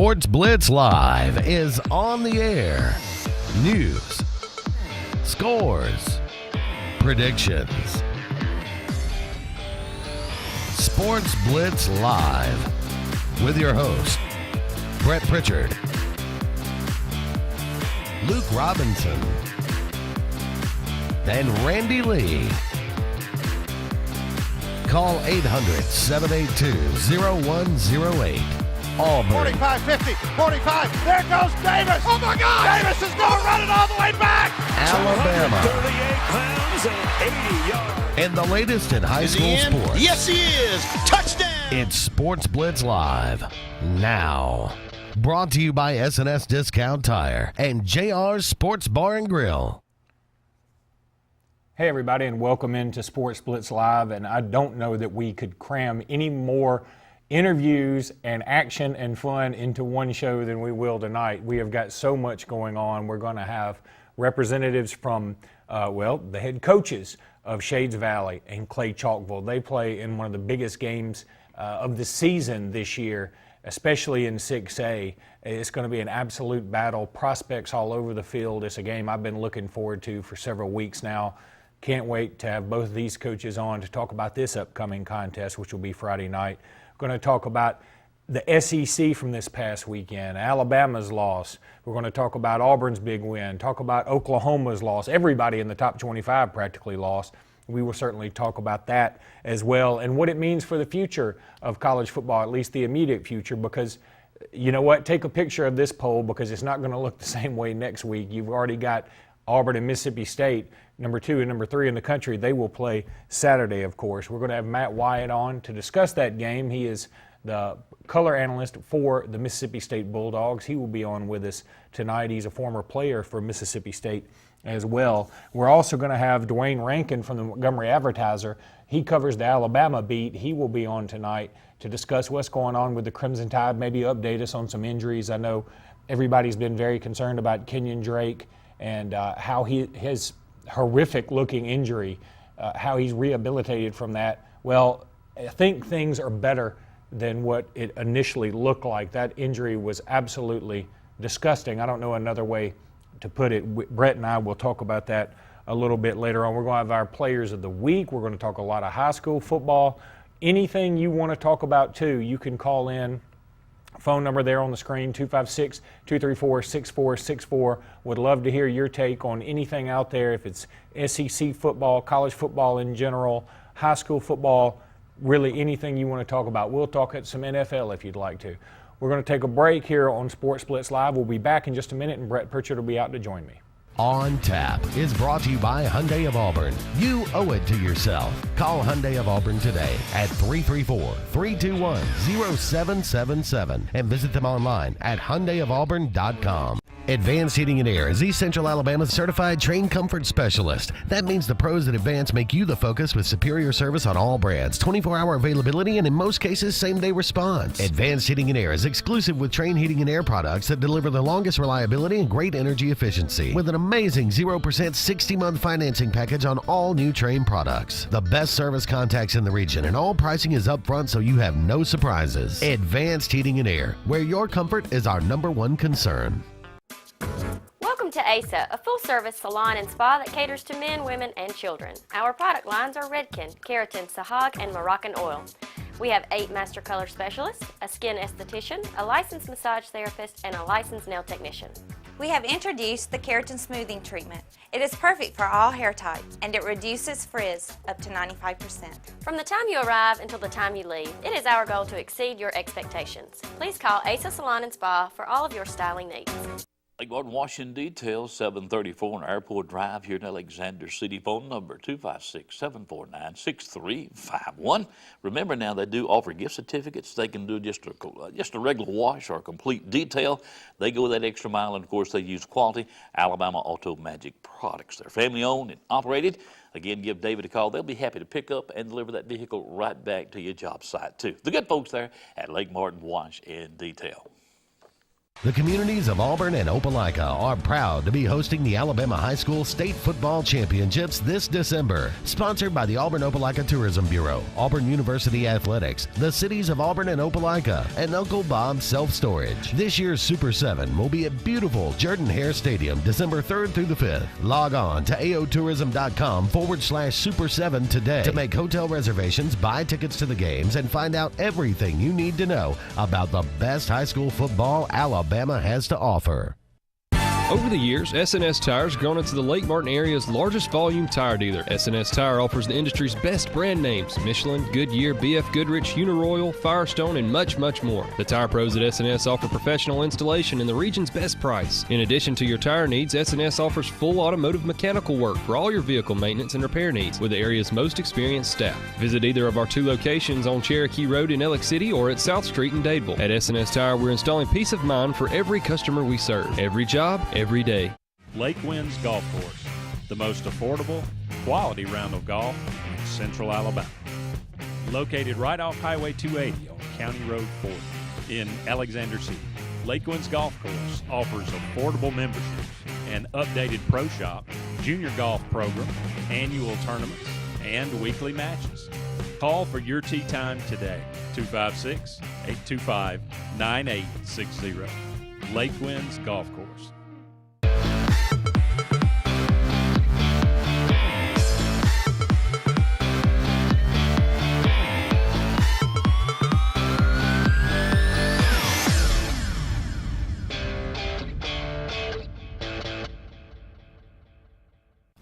Sportz Blitz Live is on the air. News, scores, predictions. Sportz Blitz Live with your host, Brett Pritchard, Luke Robinson, and Randy Lee. Call 800-782-0108. Auburn. 45-50, 45, there goes Davis! Oh my God! Davis is going to run it all the way back! Alabama. 38 pounds and 80 yards. And the latest in high school sports. Yes, he is! Touchdown! It's Sportz Blitz Live now. Brought to you by S&S Discount Tire and JR's Sports Bar and Grill. Hey everybody, and welcome into Sportz Blitz Live. And I don't know that we could cram any more interviews and action and fun into one show than we will tonight. We have got so much going on. We're going to have representatives from, the head coaches of Shades Valley and Clay Chalkville. They play in one of the biggest games of the season this year, especially in 6A. It's going to be an absolute battle. Prospects all over the field. It's a game I've been looking forward to for several weeks now. Can't wait to have both of these coaches on to talk about this upcoming contest, which will be Friday night. We're going to talk about the SEC from this past weekend, Alabama's loss. We're going to talk about Auburn's big win, talk about Oklahoma's loss. Everybody in the top 25 practically lost. We will certainly talk about that as well and what it means for the future of college football, at least the immediate future, because you know what? Take a picture of this poll because it's not going to look the same way next week. You've already got Auburn and Mississippi State, number 2 and number 3 in the country. They will play Saturday, of course. We're going to have Matt Wyatt on to discuss that game. He is the color analyst for the Mississippi State Bulldogs. He will be on with us tonight. He's a former player for Mississippi State as well. We're also going to have Dwayne Rankin from the Montgomery Advertiser. He covers the Alabama beat. He will be on tonight to discuss what's going on with the Crimson Tide, maybe update us on some injuries. I know everybody's been very concerned about Kenyon Drake and how his horrific-looking injury, how he's rehabilitated from that. Well, I think things are better than what it initially looked like. That injury was absolutely disgusting. I don't know another way to put it. Brett and I will talk about that a little bit later on. We're going to have our players of the week. We're going to talk a lot of high school football. Anything you want to talk about, too, you can call in. Phone number there on the screen, 256-234-6464. Would love to hear your take on anything out there, if it's SEC football, college football in general, high school football, really anything you want to talk about. We'll talk at some NFL if you'd like to. We're going to take a break here on Sportz Blitz Live. We'll be back in just a minute, and Brett Pritchard will be out to join me. On Tap is brought to you by Hyundai of Auburn. You owe it to yourself. Call Hyundai of Auburn today at 334-321-0777 and visit them online at HyundaiofAuburn.com. Advanced Heating and Air is East Central Alabama's certified train comfort specialist. That means the pros at Advanced make you the focus with superior service on all brands, 24-hour availability, and in most cases, same-day response. Advanced Heating and Air is exclusive with Train Heating and Air products that deliver the longest reliability and great energy efficiency with an amazing 0% 60-month financing package on all new Train products. The best service contacts in the region, and all pricing is upfront so you have no surprises. Advanced Heating and Air, where your comfort is our #1 concern. Welcome to ASA, a full-service salon and spa that caters to men, women, and children. Our product lines are Redken, Keratin, Sahag, and Moroccan Oil. We have 8 master color specialists, a skin esthetician, a licensed massage therapist, and a licensed nail technician. We have introduced the Keratin Smoothing Treatment. It is perfect for all hair types, and it reduces frizz up to 95%. From the time you arrive until the time you leave, it is our goal to exceed your expectations. Please call ASA Salon and Spa for all of your styling needs. Lake Martin Washington Details, 734 on Airport Drive here in Alexander City. Phone number 256-749-6351. Remember now, they do offer gift certificates. They can do just a regular wash or a complete detail. They go that extra mile, and of course they use quality Alabama Auto Magic products. They're family owned and operated. Again, give David a call. They'll be happy to pick up and deliver that vehicle right back to your job site too. The good folks there at Lake Martin Wash and Detail. The communities of Auburn and Opelika are proud to be hosting the Alabama High School State Football Championships this December. Sponsored by the Auburn Opelika Tourism Bureau, Auburn University Athletics, the cities of Auburn and Opelika, and Uncle Bob's Self Storage. This year's Super 7 will be at beautiful Jordan-Hare Stadium December 3rd through the 5th. Log on to aotourism.com/Super7 today to make hotel reservations, buy tickets to the games, and find out everything you need to know about the best high school football Alabama has to offer. Over the years, S&S Tires grown into the Lake Martin area's largest volume tire dealer. S&S Tire offers the industry's best brand names: Michelin, Goodyear, BF Goodrich, Uniroyal, Firestone, and much, much more. The tire pros at S&S offer professional installation and the region's best price. In addition to your tire needs, S&S offers full automotive mechanical work for all your vehicle maintenance and repair needs with the area's most experienced staff. Visit either of our 2 locations on Cherokee Road in Ellick City or at South Street in Dadeville. At S&S Tire, we're installing peace of mind for every customer we serve. Every job, every day. Lake Winds Golf Course, the most affordable, quality round of golf in Central Alabama. Located right off Highway 280 on County Road 40 in Alexander City, Lake Winds Golf Course offers affordable memberships, an updated pro shop, junior golf program, annual tournaments, and weekly matches. Call for your tee time today, 256-825-9860. Lake Winds Golf Course.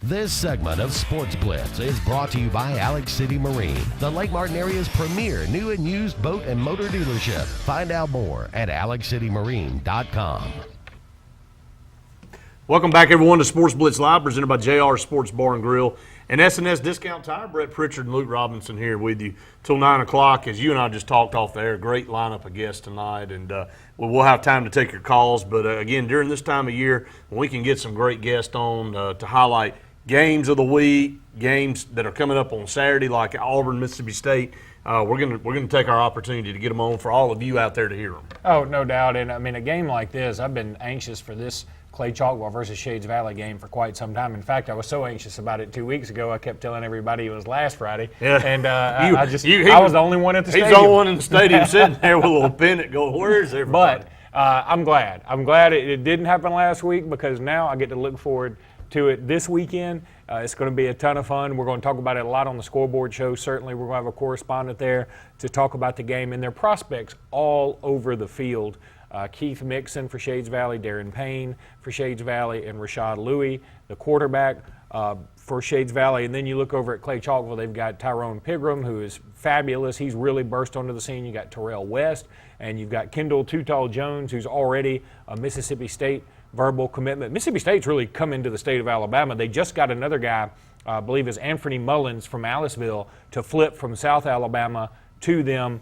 This segment of Sports Blitz is brought to you by Alex City Marine, the Lake Martin area's premier new and used boat and motor dealership. Find out more at alexcitymarine.com. Welcome back, everyone, to Sports Blitz Live, presented by JR Sports Bar and Grill and S&S Discount Tire. Brett Pritchard and Luke Robinson here with you till 9 o'clock. As you and I just talked off the air, great lineup of guests tonight, and we'll have time to take your calls. But, again, during this time of year, when we can get some great guests on to highlight games of the week, games that are coming up on Saturday like Auburn, Mississippi State, we're gonna take our opportunity to get them on for all of you out there to hear them. Oh, no doubt. And, I mean, a game like this, I've been anxious for this Clay Chalkwell versus Shades Valley game for quite some time. In fact, I was so anxious about it 2 weeks ago, I kept telling everybody it was last Friday. Yeah. And I was the only one at the stadium. He was the only one in the stadium sitting there with a little pennant going, where's everybody? But I'm glad. I'm glad it didn't happen last week, because now I get to look forward to it this weekend. It's going to be a ton of fun. We're going to talk about it a lot on the Scoreboard Show. Certainly, we're going to have a correspondent there to talk about the game and their prospects all over the field. Keith Mixon for Shades Valley, Darren Payne for Shades Valley, and Rashad Louie, the quarterback for Shades Valley. And then you look over at Clay Chalkwell, they've got Tyrone Pigram, who is fabulous. He's really burst onto the scene. You got Terrell West, and you've got Kendall Too Tall Jones, who's already a Mississippi State verbal commitment. Mississippi State's really come into the state of Alabama. They just got another guy, I believe is Anthony Mullins from Aliceville, to flip from South Alabama to them.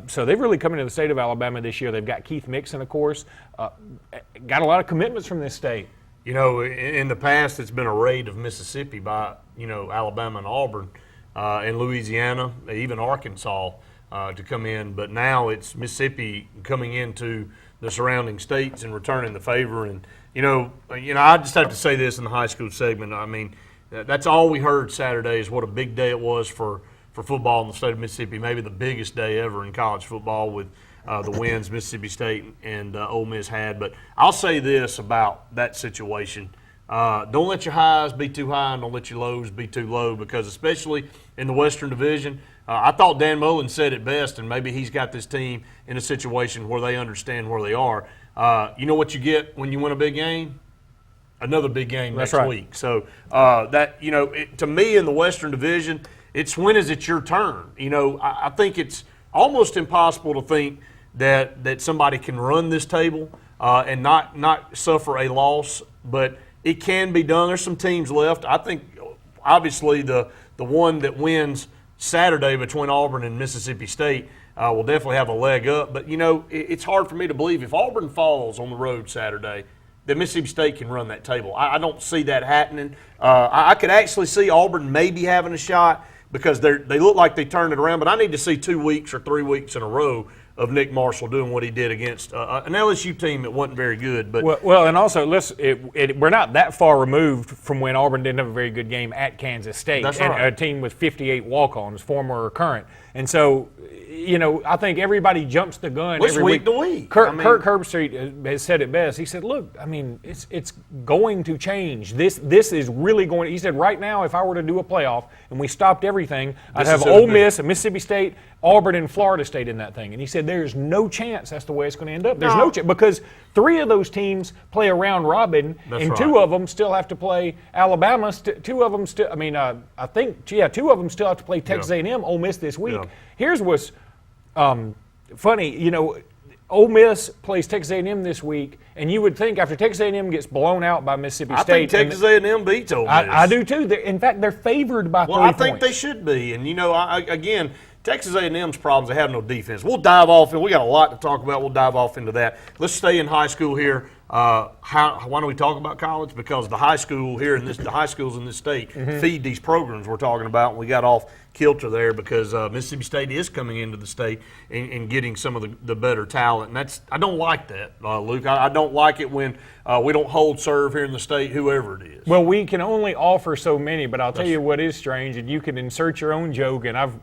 So they've really come into the state of Alabama this year. They've got Keith Mixon, of course. Got a lot of commitments from this state. You know, in the past, it's been a raid of Mississippi by, Alabama and Auburn, and Louisiana, even Arkansas to come in. But now it's Mississippi coming into the surrounding states and returning the favor. And, I just have to say this in the high school segment. I mean, that's all we heard Saturday is what a big day it was for football in the state of Mississippi, maybe the biggest day ever in college football with the wins Mississippi State and Ole Miss had. But I'll say this about that situation. Don't let your highs be too high and don't let your lows be too low, because especially in the Western Division, I thought Dan Mullen said it best, and maybe he's got this team in a situation where they understand where they are. You know what you get when you win a big game? Another big game next week. So to me in the Western Division, it's when is it your turn? I think it's almost impossible to think that somebody can run this table and not suffer a loss, but it can be done. There's some teams left. I think obviously the one that wins Saturday between Auburn and Mississippi State will definitely have a leg up. But, it's hard for me to believe if Auburn falls on the road Saturday, that Mississippi State can run that table. I don't see that happening. I could actually see Auburn maybe having a shot because they look like they turned it around, but I need to see 2 weeks or 3 weeks in a row of Nick Marshall doing what he did against an LSU team that wasn't very good. But well, and also we're not that far removed from when Auburn didn't have a very good game at Kansas State. That's and right. A team with 58 walk-ons, former or current. And so, I think everybody jumps the gun It's every week to week. Kirk Herbstreit has said it best. He said, look, it's going to change. This is really going – he said, right now, if I were to do a playoff and we stopped everything, I'd have Ole Miss and Mississippi State, Auburn, and Florida State in that thing. And he said there's no chance that's the way it's going to end up. There's no chance because 3 of those teams play a round robin, and 2 of them still have to play Alabama. 2 of them still – I think 2 of them still have to play Texas A&M, Ole Miss this week. Yeah. Here's what's funny, Ole Miss plays Texas A&M this week, and you would think after Texas A&M gets blown out by Mississippi State. I think Texas A&M beats Ole Miss. I do too. In fact, they're favored by 3 Well, I points. think they should be. And, again, Texas A&M's problems, they have no defense. We'll dive off, and we got a lot to talk about. We'll dive off into that. Let's stay in high school here. Why don't we talk about college? Because the high school here the high schools in this state feed these programs we're talking about. And we got off kilter there because Mississippi State is coming into the state and getting some of the better talent. And I don't like that, Luke. I don't like it when we don't hold serve here in the state, whoever it is. Well, we can only offer so many, but I'll tell you what is strange, and you can insert your own joke, and I've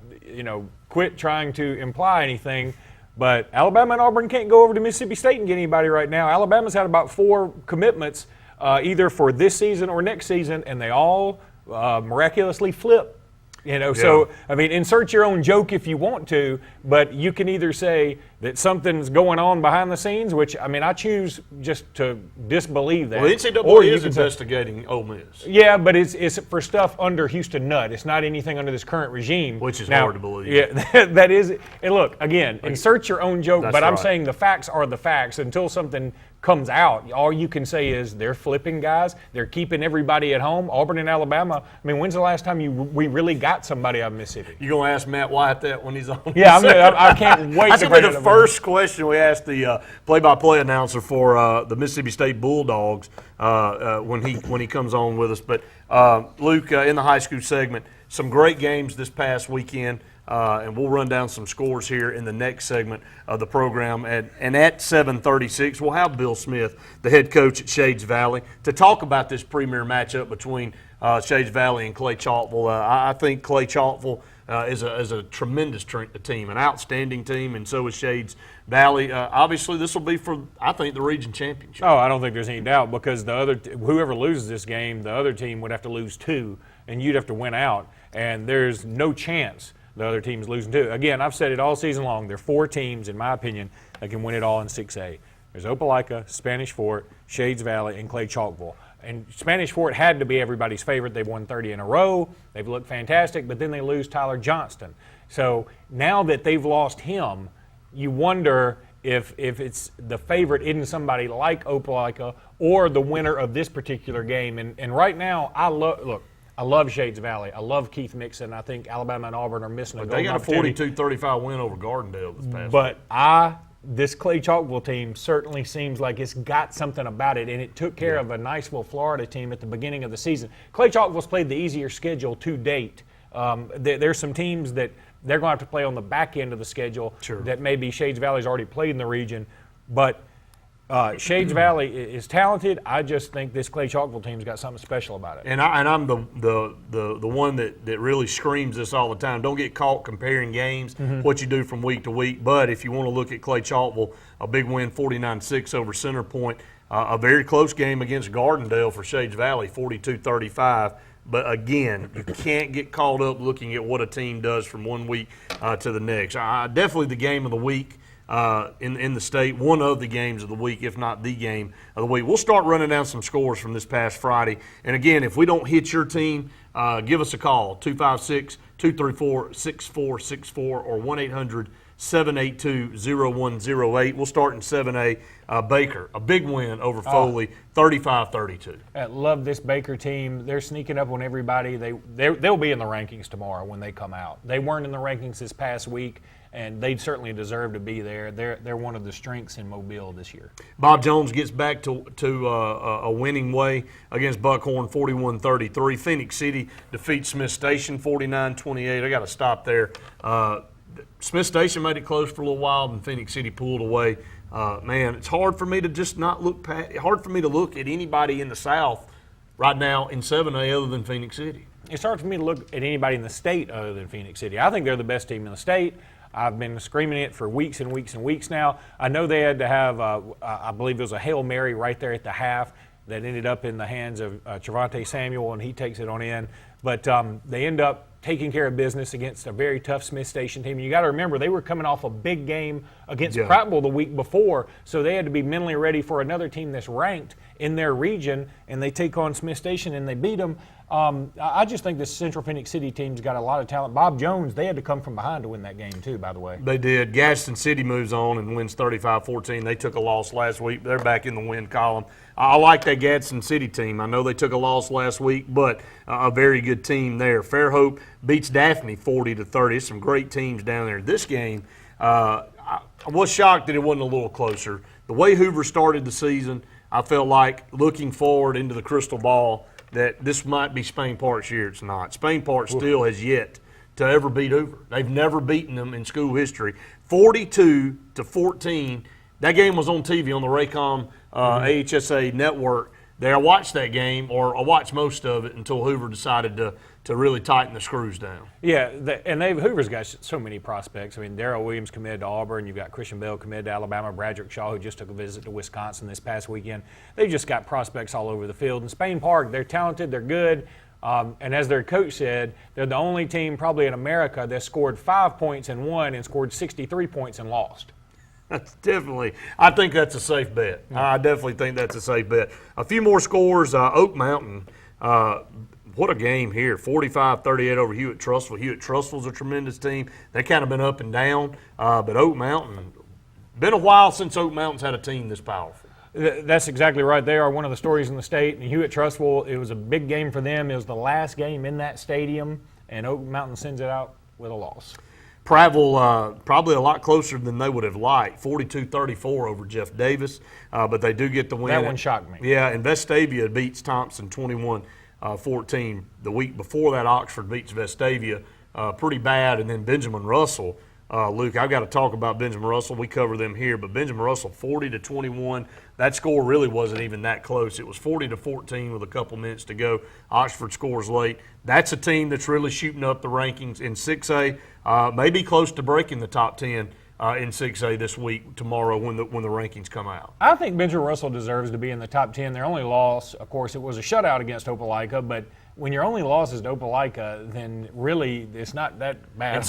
quit trying to imply anything. But Alabama and Auburn can't go over to Mississippi State and get anybody right now. Alabama's had about 4 commitments either for this season or next season, and they all miraculously flip. So, insert your own joke if you want to, but you can either say that something's going on behind the scenes, which, I choose just to disbelieve that. Well, the NCAA is investigating Ole Miss. Yeah, but it's for stuff under Houston Nutt. It's not anything under this current regime. Which is hard to believe. Yeah, that is. And look, again, insert your own joke, but I'm right. saying the facts are the facts. Until something comes out, all you can say is they're flipping guys. They're keeping everybody at home. Auburn and Alabama. When's the last time we really got somebody out of Mississippi? You going to ask Matt Wyatt that when he's on? Yeah, I can't wait That's to going to be bring the first question we asked the play-by-play announcer for the Mississippi State Bulldogs when he comes on with us. But Luke, in the high school segment, some great games this past weekend. And we'll run down some scores here in the next segment of the program. And at 7:36, we'll have Bill Smith, the head coach at Shades Valley, to talk about this premier matchup between Shades Valley and Clay Chalkville. I think Clay Chalkville is a tremendous team, an outstanding team, and so is Shades Valley. Obviously, this will be for, I think, the region championship. Oh, I don't think there's any doubt because whoever loses this game, the other team would have to lose 2, and you'd have to win out. And there's no chance the other team's losing 2. Again, I've said it all season long. There are 4 teams, in my opinion, that can win it all in 6A. There's Opelika, Spanish Fort, Shades Valley, and Clay Chalkville. And Spanish Fort had to be everybody's favorite. They've won 30 in a row. They've looked fantastic, but then they lose Tyler Johnston. So now that they've lost him, you wonder if it's the favorite isn't somebody like Opelika or the winner of this particular game. And right now, I love Shades Valley. I love Keith Mixon. I think Alabama and Auburn are missing a golden opportunity. They got a 42-35 win over Gardendale this past But week. This Clay Chalkville team certainly seems like it's got something about it, and it took care of a Niceville, Florida team at the beginning of the season. Clay Chalkville's played the easier schedule to date. There's some teams that they're going to have to play on the back end of the schedule that maybe Shades Valley's already played in the region. But Shades Valley is talented. I just think this Clay Chalkville team's got something special about it. And I'm the one that really screams this all the time. Don't get caught comparing games, what you do from week to week. But if you want to look at Clay Chalkville, a big win, 49-6 over Center Point. A very close game against Gardendale for Shades Valley, 42-35. But again, you can't get caught up looking at what a team does from one week to the next. Definitely the game of the week. In the state, one of the games of the week, if not the game of the week. We'll start running down some scores from this past Friday. And again, if we don't hit your team, give us a call, 256-234-6464 or 1-800-782-0108. We'll start in 7A. Baker, a big win over Foley, 35-32. I love this Baker team. They're sneaking up on everybody. They'll be in the rankings tomorrow when they come out. They weren't in the rankings this past week, and they certainly deserve to be there. They're one of the strengths in Mobile this year. Bob Jones gets back to a winning way against Buckhorn, 41-33. Phoenix City defeats Smith Station, 49-28. I got to stop there. Smith Station made it close for a little while, and Phoenix City pulled away. Man, it's hard for me to just not look hard for me to look at anybody in the South right now in 7A other than Phoenix City. It's hard for me to look at anybody in the state other than Phoenix City. I think they're the best team in the state. I've been screaming it for weeks and weeks and weeks now. I know they had to have, I believe it was a Hail Mary right there at the half that ended up in the hands of Trevante Samuel, and he takes it on in. But they end up taking care of business against a very tough Smith Station team. You got to remember, they were coming off a big game against Prattville the week before, so they had to be mentally ready for another team that's ranked in their region, and they take on Smith Station and they beat them. I just think this Central Phoenix City team's got a lot of talent. Bob Jones, they had to come from behind to win that game too, by the way. They did. Gadsden City moves on and wins 35-14. They took a loss last week. They're back in the win column. I like that Gadsden City team. I know they took a loss last week, but a very good team there. Fairhope beats Daphne 40-30. Some great teams down there. This game, I was shocked that it wasn't a little closer. The way Hoover started the season, I felt like looking forward into the crystal ball that this might be Spain Park's year. It's not. Spain Park still has yet to ever beat Hoover. They've never beaten them in school history. 42-14. That game was on TV on the Raycom AHSA network. I watched that game, or I watched most of it until Hoover decided to really tighten the screws down. Yeah, Hoover's got so many prospects. I mean, Darrell Williams committed to Auburn. You've got Christian Bell committed to Alabama. Bradrick Shaw, who just took a visit to Wisconsin this past weekend. They've just got prospects all over the field. And Spain Park, they're talented, they're good. And as their coach said, they're the only team probably in America that scored 5 points and won and scored 63 points and lost. That's definitely, I think that's a safe bet. I definitely think that's a safe bet. A few more scores. Oak Mountain, what a game here. 45-38 over Hewitt-Trussville. Hewitt-Trussville's a tremendous team. They've kind of been up and down, but Oak Mountain, been a while since Oak Mountain's had a team this powerful. That's exactly right. They are one of the stories in the state. And Hewitt-Trussville, it was a big game for them. It was the last game in that stadium, and Oak Mountain sends it out with a loss. Prattville probably a lot closer than they would have liked, 42-34 over Jeff Davis, but they do get the win. That one shocked me. Yeah, and Vestavia beats Thompson 21-14. The week before that, Oxford beats Vestavia pretty bad, and then Benjamin Russell. Luke, I've got to talk about Benjamin Russell. We cover them here, but Benjamin Russell 40-21. That score really wasn't even that close. It was 40-14 with a couple minutes to go. Oxford scores late. That's a team that's really shooting up the rankings in 6A. Maybe close to breaking the top 10 in 6A this week, tomorrow when the rankings come out. I think Benjamin Russell deserves to be in the top 10. Their only loss, of course, it was a shutout against Opelika, but when your only loss is to Opelika, then really it's not that bad. And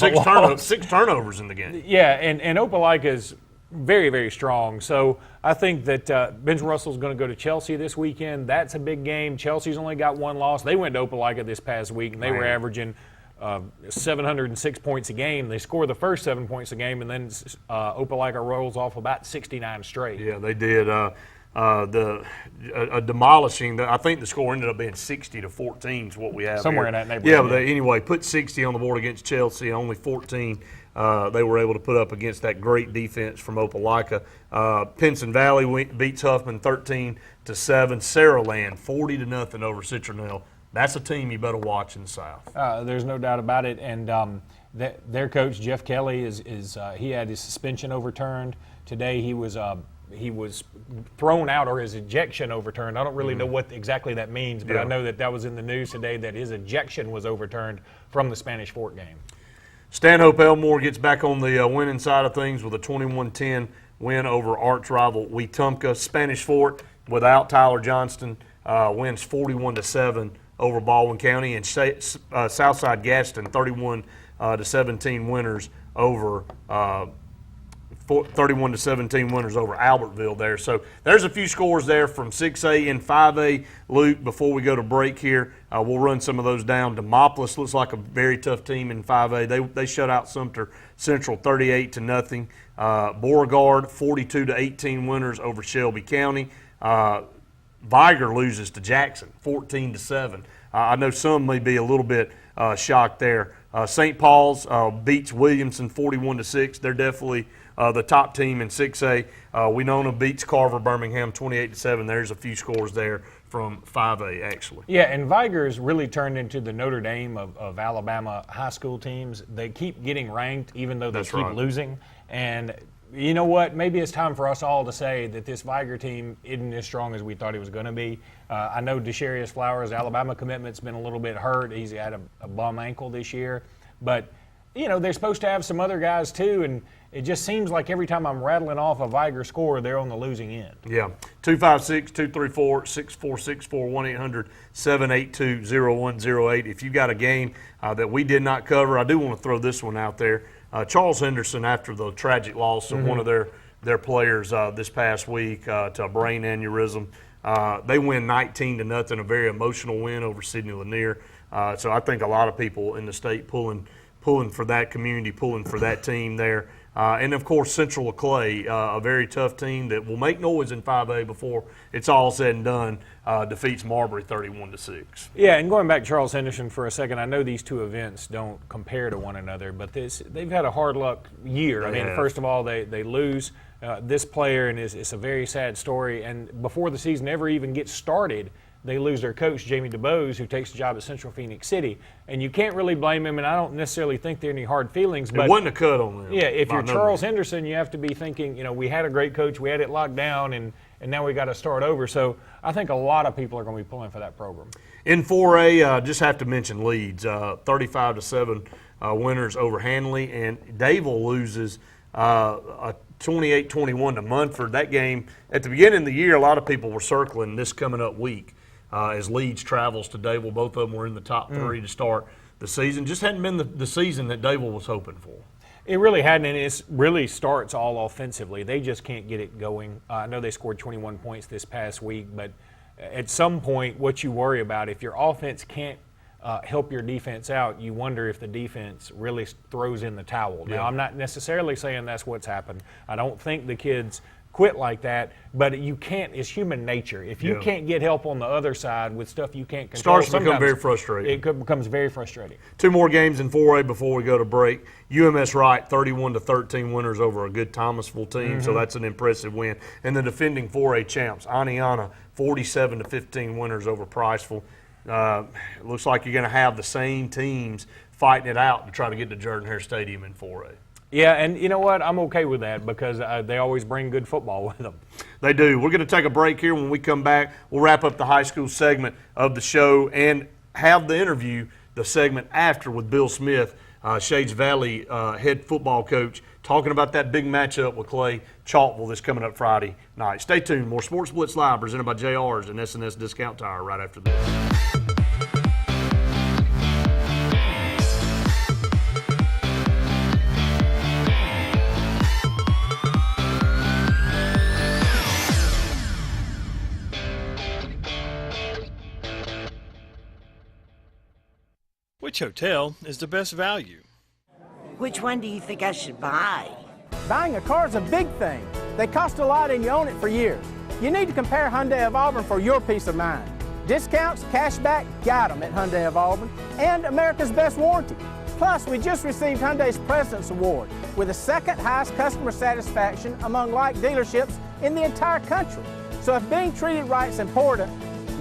six turnovers in the game. Yeah, and Opelika is very, very strong. So I think that Benjamin Russell is going to go to Chelsea this weekend. That's a big game. Chelsea's only got one loss. They went to Opelika this past week, and they were averaging 706 points a game. They scored the first 7 points a game, and then Opelika rolls off about 69 straight. Yeah, they did. Demolishing. I think the score ended up being 60-14 is what we have somewhere here. in that neighborhood. Yeah, but they anyway put 60 on the board against Chelsea. Only 14 they were able to put up against that great defense from Opelika. Pinson Valley beats Huffman 13-7. Saraland 40-0 over Citronelle. That's a team you better watch in the South. There's no doubt about it. And their coach Jeff Kelly he had his suspension overturned today. He was thrown out, or his ejection overturned. I don't really know what exactly that means, but I know that was in the news today that his ejection was overturned from the Spanish Fort game. Stanhope Elmore gets back on the winning side of things with a 21-10 win over arch rival Wetumpka. Spanish Fort, without Tyler Johnston, wins 41-7 over Baldwin County, and Southside Gadsden 31-17 winners over 31-17 winners over Albertville there. So there's a few scores there from 6A and 5A. Luke, before we go to break here, we'll run some of those down. Demopolis looks like a very tough team in 5A. They shut out Sumter Central 38-0. Beauregard 42-18 winners over Shelby County. Viger loses to Jackson 14-7. I know some may be a little bit shocked there. St. Paul's beats Williamson 41-6. They're definitely the top team in 6A. Winona beats Carver Birmingham 28-7. There's a few scores there from 5A, actually. Yeah, and Viger's really turned into the Notre Dame of Alabama high school teams. They keep getting ranked even though they keep losing. And you know what? Maybe it's time for us all to say that this Viger team isn't as strong as we thought it was going to be. I know Desharius Flowers' Alabama commitment's been a little bit hurt. He's had a bum ankle this year. But, you know, they're supposed to have some other guys too, and it just seems like every time I'm rattling off a Viger score, they're on the losing end. Yeah. 256-234-6464, 1-800-782-0108. If you got a game that we did not cover, I do want to throw this one out there. Charles Henderson, after the tragic loss of one of their players this past week to a brain aneurysm, they win 19-0, a very emotional win over Sidney Lanier. So I think a lot of people in the state pulling for that community, pulling for that team there. And, of course, Central Clay, a very tough team that will make noise in 5A before it's all said and done, defeats Marbury 31-6. Yeah, and going back to Charles Henderson for a second, I know these two events don't compare to one another, but they've had a hard luck year. First of all, they lose this player, and it's a very sad story. And before the season ever even gets started, they lose their coach, Jamie DeBose, who takes the job at Central Phoenix City. And you can't really blame him, and I don't necessarily think there are any hard feelings. But it wasn't a cut on them. Yeah, if you're Charles Henderson, you have to be thinking, you know, we had a great coach, we had it locked down, and now we got to start over. So I think a lot of people are going to be pulling for that program. In 4A, just have to mention Leeds, 35-7 winners over Hanley, and Davil loses a 28-21 to Munford. That game, at the beginning of the year, a lot of people were circling this coming up week. As Leeds travels to Davil. Both of them were in the top three to start the season. Just hadn't been the season that Davil was hoping for. It really hadn't, and it really starts all offensively. They just can't get it going. I know they scored 21 points this past week, but at some point, what you worry about, if your offense can't help your defense out, you wonder if the defense really throws in the towel. Yeah. Now, I'm not necessarily saying that's what's happened. I don't think the kids quit like that, but you can't. It's human nature. If you can't get help on the other side with stuff you can't control, starts to become very frustrating. It becomes very frustrating. Two more games in 4A before we go to break. UMS Wright, 31-13 winners over a good Thomasville team, so that's an impressive win. And the defending 4A champs, Aniana, 47-15 winners over Priceville. It looks like you're going to have the same teams fighting it out to try to get to Jordan-Hare Stadium in 4A. Yeah, and you know what? I'm okay with that because they always bring good football with them. They do. We're going to take a break here. When we come back, we'll wrap up the high school segment of the show and have the interview, the segment after, with Bill Smith, Shades Valley head football coach, talking about that big matchup with Clay Chalkville that's coming up Friday night. Stay tuned. More Sports Blitz Live presented by JR's and S&S Discount Tire right after this. Which hotel is the best value? Which one do you think I should buy? Buying a car is a big thing. They cost a lot and you own it for years. You need to compare Hyundai of Auburn for your peace of mind. Discounts, cash back, got them at Hyundai of Auburn, and America's best warranty. Plus, we just received Hyundai's President's Award with the second highest customer satisfaction among like dealerships in the entire country. So if being treated right is important,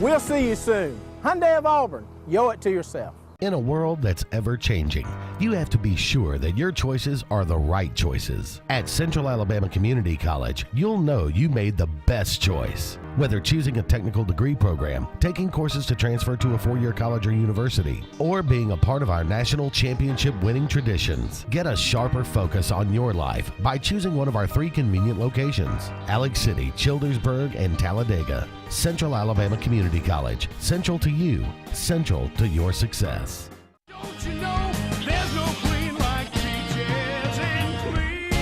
we'll see you soon. Hyundai of Auburn, you owe it to yourself. In a world that's ever-changing, you have to be sure that your choices are the right choices. At Central Alabama Community College, you'll know you made the best choice. Whether choosing a technical degree program, taking courses to transfer to a four-year college or university, or being a part of our national championship winning traditions, get a sharper focus on your life by choosing one of our 3 convenient locations: Alex City, Childersburg, and Talladega. Central Alabama Community College. Central to you, central to your success. Don't you know there's no clean like Peaches and Clean?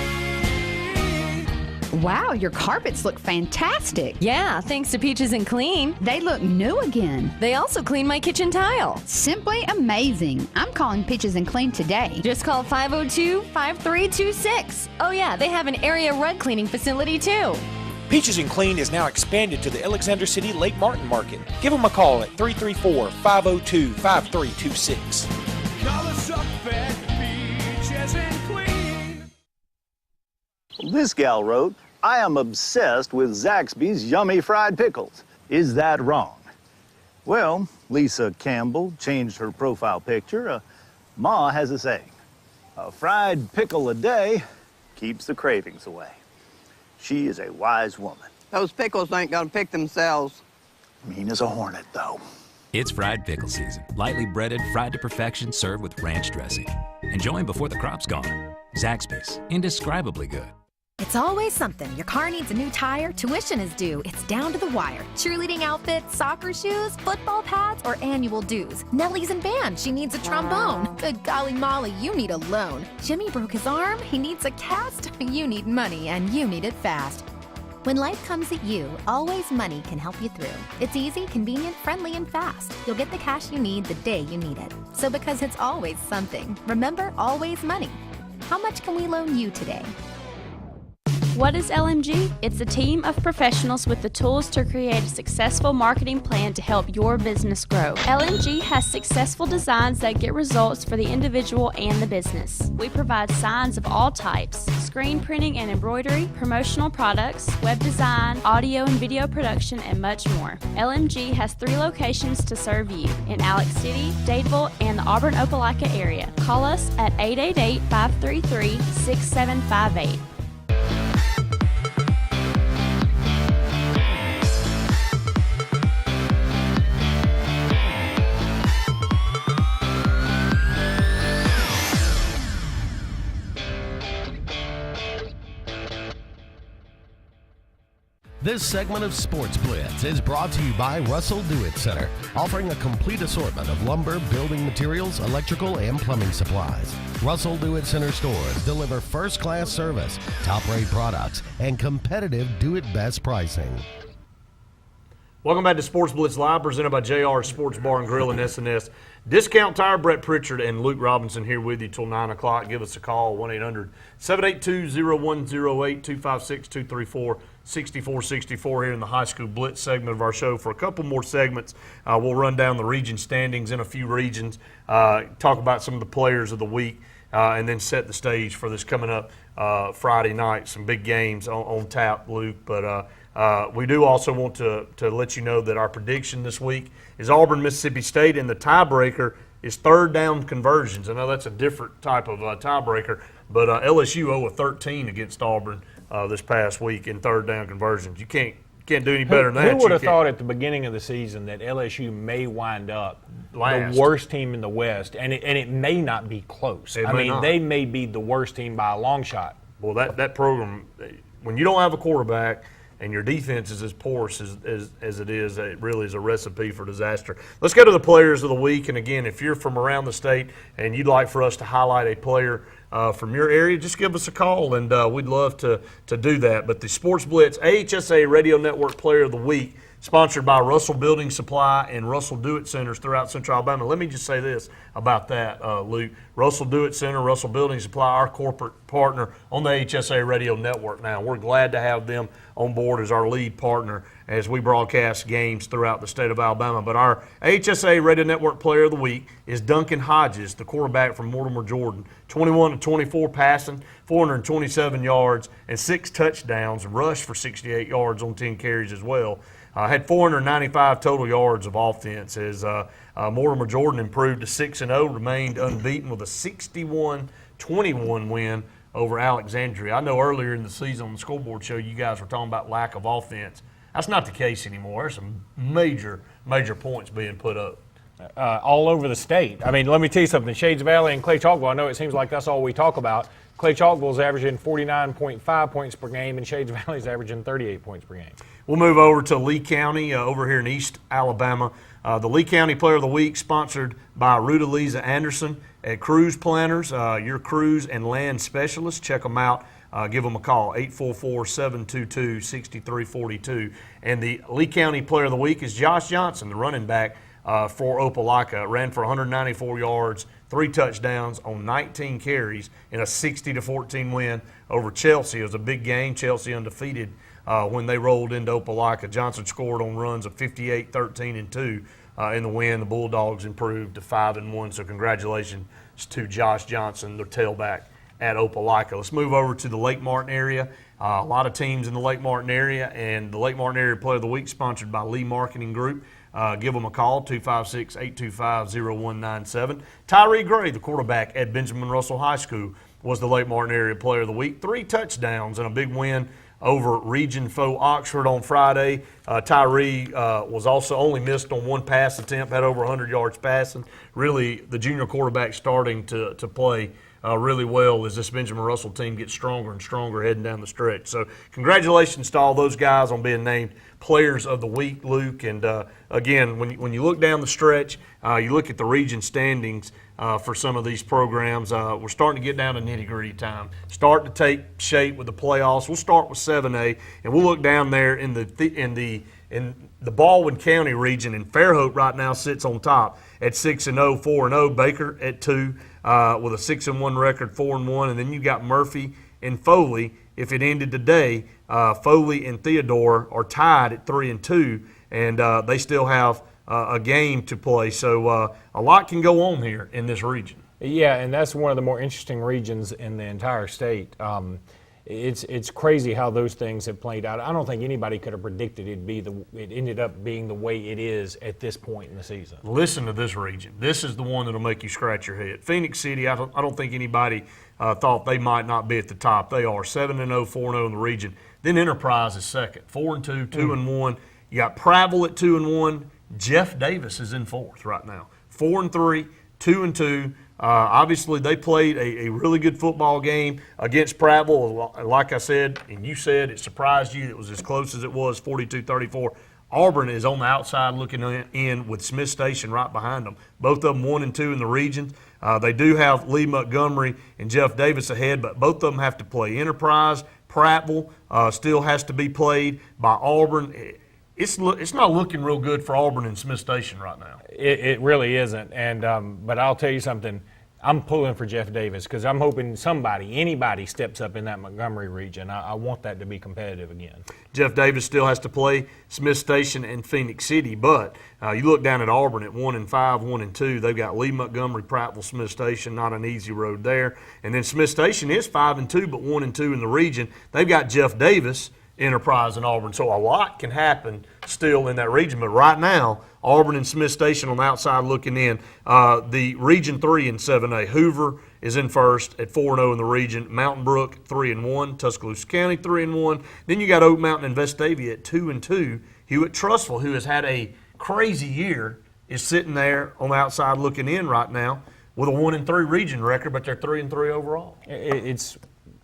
Wow, your carpets look fantastic. Yeah, thanks to Peaches and Clean. They look new again. They also clean my kitchen tile. Simply amazing. I'm calling Peaches and Clean today. Just call 502-5326. Oh yeah, they have an area rug cleaning facility too. Peaches and Clean is now expanded to the Alexander City Lake Martin Market. Give them a call at 334-502-5326. Call us up at Peaches and Clean. This gal wrote, "I am obsessed with Zaxby's yummy fried pickles. Is that wrong?" Well, Lisa Campbell changed her profile picture. Ma has a saying, a fried pickle a day keeps the cravings away. She is a wise woman. Those pickles ain't gonna pick themselves. Mean as a hornet, though. It's fried pickle season. Lightly breaded, fried to perfection, served with ranch dressing. Enjoy them before the crop's gone. Zaxby's, indescribably good. It's always something. Your car needs a new tire, tuition is due. It's down to the wire. Cheerleading outfits, soccer shoes, football pads, or annual dues. Nellie's in band. She needs a trombone. Good golly Molly, you need a loan. Jimmy broke his arm. He needs a cast. You need money, and you need it fast. When life comes at you, Always Money can help you through. It's easy, convenient, friendly, and fast. You'll get the cash you need the day you need it. So because it's always something, remember Always Money. How much can we loan you today? What is LMG? It's a team of professionals with the tools to create a successful marketing plan to help your business grow. LMG has successful designs that get results for the individual and the business. We provide signs of all types, screen printing and embroidery, promotional products, web design, audio and video production, and much more. LMG has 3 locations to serve you in Alex City, Dadeville, and the Auburn Opelika area. Call us at 888-533-6758. This segment of Sports Blitz is brought to you by Russell Do-It Center, offering a complete assortment of lumber, building materials, electrical, and plumbing supplies. Russell Do-It Center stores deliver first-class service, top-rate products, and competitive do-it-best pricing. Welcome back to Sports Blitz Live, presented by JR Sports Bar and Grill and SNS. Discount Tire, Brett Pritchard and Luke Robinson here with you till 9 o'clock. Give us a call, 1-800-782-0108, 256-234-6464 here in the High School Blitz segment of our show. For a couple more segments, we'll run down the region standings in a few regions, talk about some of the players of the week, and then set the stage for this coming up Friday night. Some big games on tap, Luke, but we do also want to let you know that our prediction this week is Auburn, Mississippi State, and the tiebreaker is third down conversions. I know that's a different type of tiebreaker, but LSU 0-13 against Auburn this past week in third down conversions. You can't do any better than that. Who would have thought at the beginning of the season that LSU may wind up the worst team in the West, and it may not be close. They may be the worst team by a long shot. Well, that program, when you don't have a quarterback and your defense is as porous as it is, it really is a recipe for disaster. Let's go to the players of the week. And again, if you're from around the state and you'd like for us to highlight a player from your area, just give us a call, and we'd love to do that. But the Sports Blitz AHSA Radio Network Player of the Week, sponsored by Russell Building Supply and Russell Do-It Centers throughout Central Alabama. Let me just say this about that, Luke. Russell Do-It Center, Russell Building Supply, our corporate partner on the HSA Radio Network now. We're glad to have them on board as our lead partner as we broadcast games throughout the state of Alabama. But our HSA Radio Network Player of the Week is Duncan Hodges, the quarterback from Mortimer, Jordan. 21-24 passing, 427 yards, and 6 touchdowns, rushed for 68 yards on 10 carries as well. Had 495 total yards of offense as Mortimer Jordan improved to 6-0, remained unbeaten with a 61-21 win over Alexandria. I know earlier in the season on the scoreboard show you guys were talking about lack of offense. That's not the case anymore. There's some major points being put up. All over the state. I mean, let me tell you something. Shades Valley and Clay Chalkville, I know it seems like that's all we talk about. Clay Chalkville's averaging 49.5 points per game, and Shades Valley's averaging 38 points per game. We'll move over to Lee County over here in East Alabama. The Lee County Player of the Week, sponsored by Rudalisa Anderson at Cruise Planners, your cruise and land specialist. Check them out. Give them a call, 844-722-6342. And the Lee County Player of the Week is Josh Johnson, the running back for Opelika. Ran for 194 yards, 3 touchdowns on 19 carries in a 60-14 win over Chelsea. It was a big game. Chelsea undefeated when they rolled into Opelika. Johnson scored on runs of 58, 13, and 2 in the win. The Bulldogs improved to 5-1. So congratulations to Josh Johnson, their tailback at Opelika. Let's move over to the Lake Martin area. A lot of teams in the Lake Martin area, and the Lake Martin Area Player of the Week sponsored by Lee Marketing Group. give them a call, 256-825-0197. Tyree Gray, the quarterback at Benjamin Russell High School, was the Lake Martin Area Player of the Week. 3 touchdowns and a big win over region foe Oxford on Friday. Tyree was also only missed on 1 pass attempt, had over 100 yards passing. Really, the junior quarterback starting to play really well as this Benjamin Russell team gets stronger and stronger heading down the stretch. So congratulations to all those guys on being named Players of the Week, Luke. And again, when you look down the stretch, you look at the region standings for some of these programs. We're starting to get down to nitty-gritty time. Starting to take shape with the playoffs. We'll start with 7A, and we'll look down there in the Baldwin County region, and Fairhope right now sits on top at 6-0, 4-0. Baker at 2 with a 6-1 record, 4-1, and then you got Murphy and Foley. If it ended today, Foley and Theodore are tied at 3-2, and they still have a game to play. So a lot can go on here in this region. Yeah, and that's one of the more interesting regions in the entire state. It's crazy how those things have played out. I don't think anybody could have predicted it ended up being the way it is at this point in the season. Listen to this region. This is the one that'll make you scratch your head. Phoenix City, I don't think anybody thought they might not be at the top. They are 7-0, 4-0 in the region. Then Enterprise is second, 4-2, 2-1. You got Prattville at 2-1. Jeff Davis is in fourth right now, 4-3, 2-2. Obviously, they played a really good football game against Prattville. Like I said, and you said, it surprised you. It was as close as it was, 42-34. Auburn is on the outside looking in with Smith Station right behind them. Both of them 1-2 in the region. They do have Lee Montgomery and Jeff Davis ahead, but both of them have to play. Enterprise, Prattville still has to be played by Auburn. It's not looking real good for Auburn and Smith Station right now. It really isn't. And but I'll tell you something. I'm pulling for Jeff Davis because I'm hoping anybody steps up in that Montgomery region. I want that to be competitive again. Jeff Davis still has to play Smith Station and Phoenix City, but you look down at Auburn at 1-5, 1-2. They've got Lee Montgomery, Prattville, Smith Station. Not an easy road there. And then Smith Station is 5-2, but 1-2 in the region. They've got Jeff Davis, Enterprise, and Auburn. So a lot can happen still in that region. But right now, Auburn and Smith Station on the outside looking in. The Region 3 in 7A, Hoover is in first at 4-0 in the region. Mountain Brook 3-1. Tuscaloosa County 3-1. Then you got Oak Mountain and Vestavia at 2-2. Hewitt Trussville, who has had a crazy year, is sitting there on the outside looking in right now with a 1-3 region record, but they're 3-3 overall. It's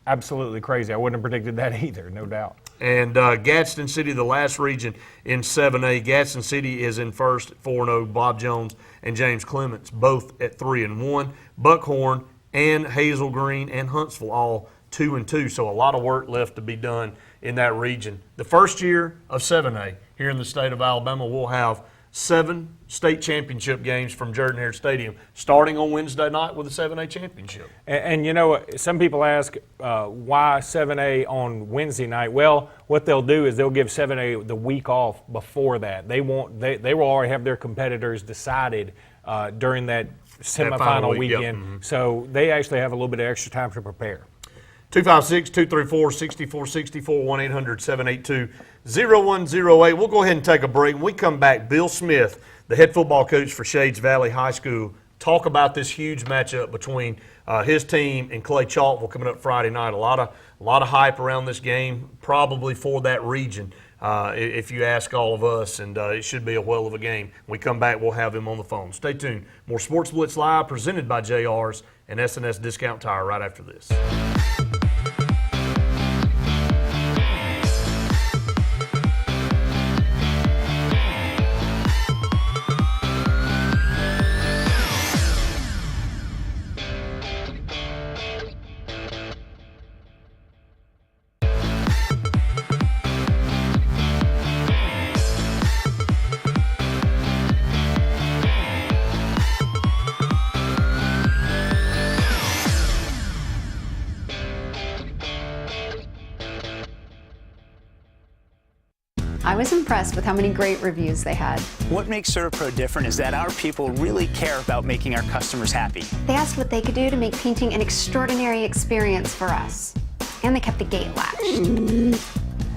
absolutely crazy. I wouldn't have predicted that either, no doubt. And Gadsden City, the last region in 7A. Gadsden City is in first at 4-0. Bob Jones and James Clements both at 3-1. Buckhorn and Hazel Green and Huntsville all 2-2. So a lot of work left to be done in that region. The first year of 7A here in the state of Alabama, we'll have 7 state championship games from Jordan-Hare Stadium, starting on Wednesday night with the 7A championship. And you know, some people ask why 7A on Wednesday night. Well, what they'll do is they'll give 7A the week off before that. They will already have their competitors decided during that semifinal weekend. Yep. Mm-hmm. So they actually have a little bit of extra time to prepare. 256-234-6464, 1-800-782-0108. We'll go ahead and take a break. When we come back, Bill Smith, the head football coach for Shades Valley High School, talk about this huge matchup between his team and Clay Chalkville coming up Friday night. A lot of hype around this game, probably for that region, if you ask all of us, and it should be a whale of a game. When we come back, we'll have him on the phone. Stay tuned. More Sports Blitz Live presented by JR's and SNS Discount Tire right after this. I was impressed with how many great reviews they had. What makes CertaPro different is that our people really care about making our customers happy. They asked what they could do to make painting an extraordinary experience for us. And they kept the gate latched.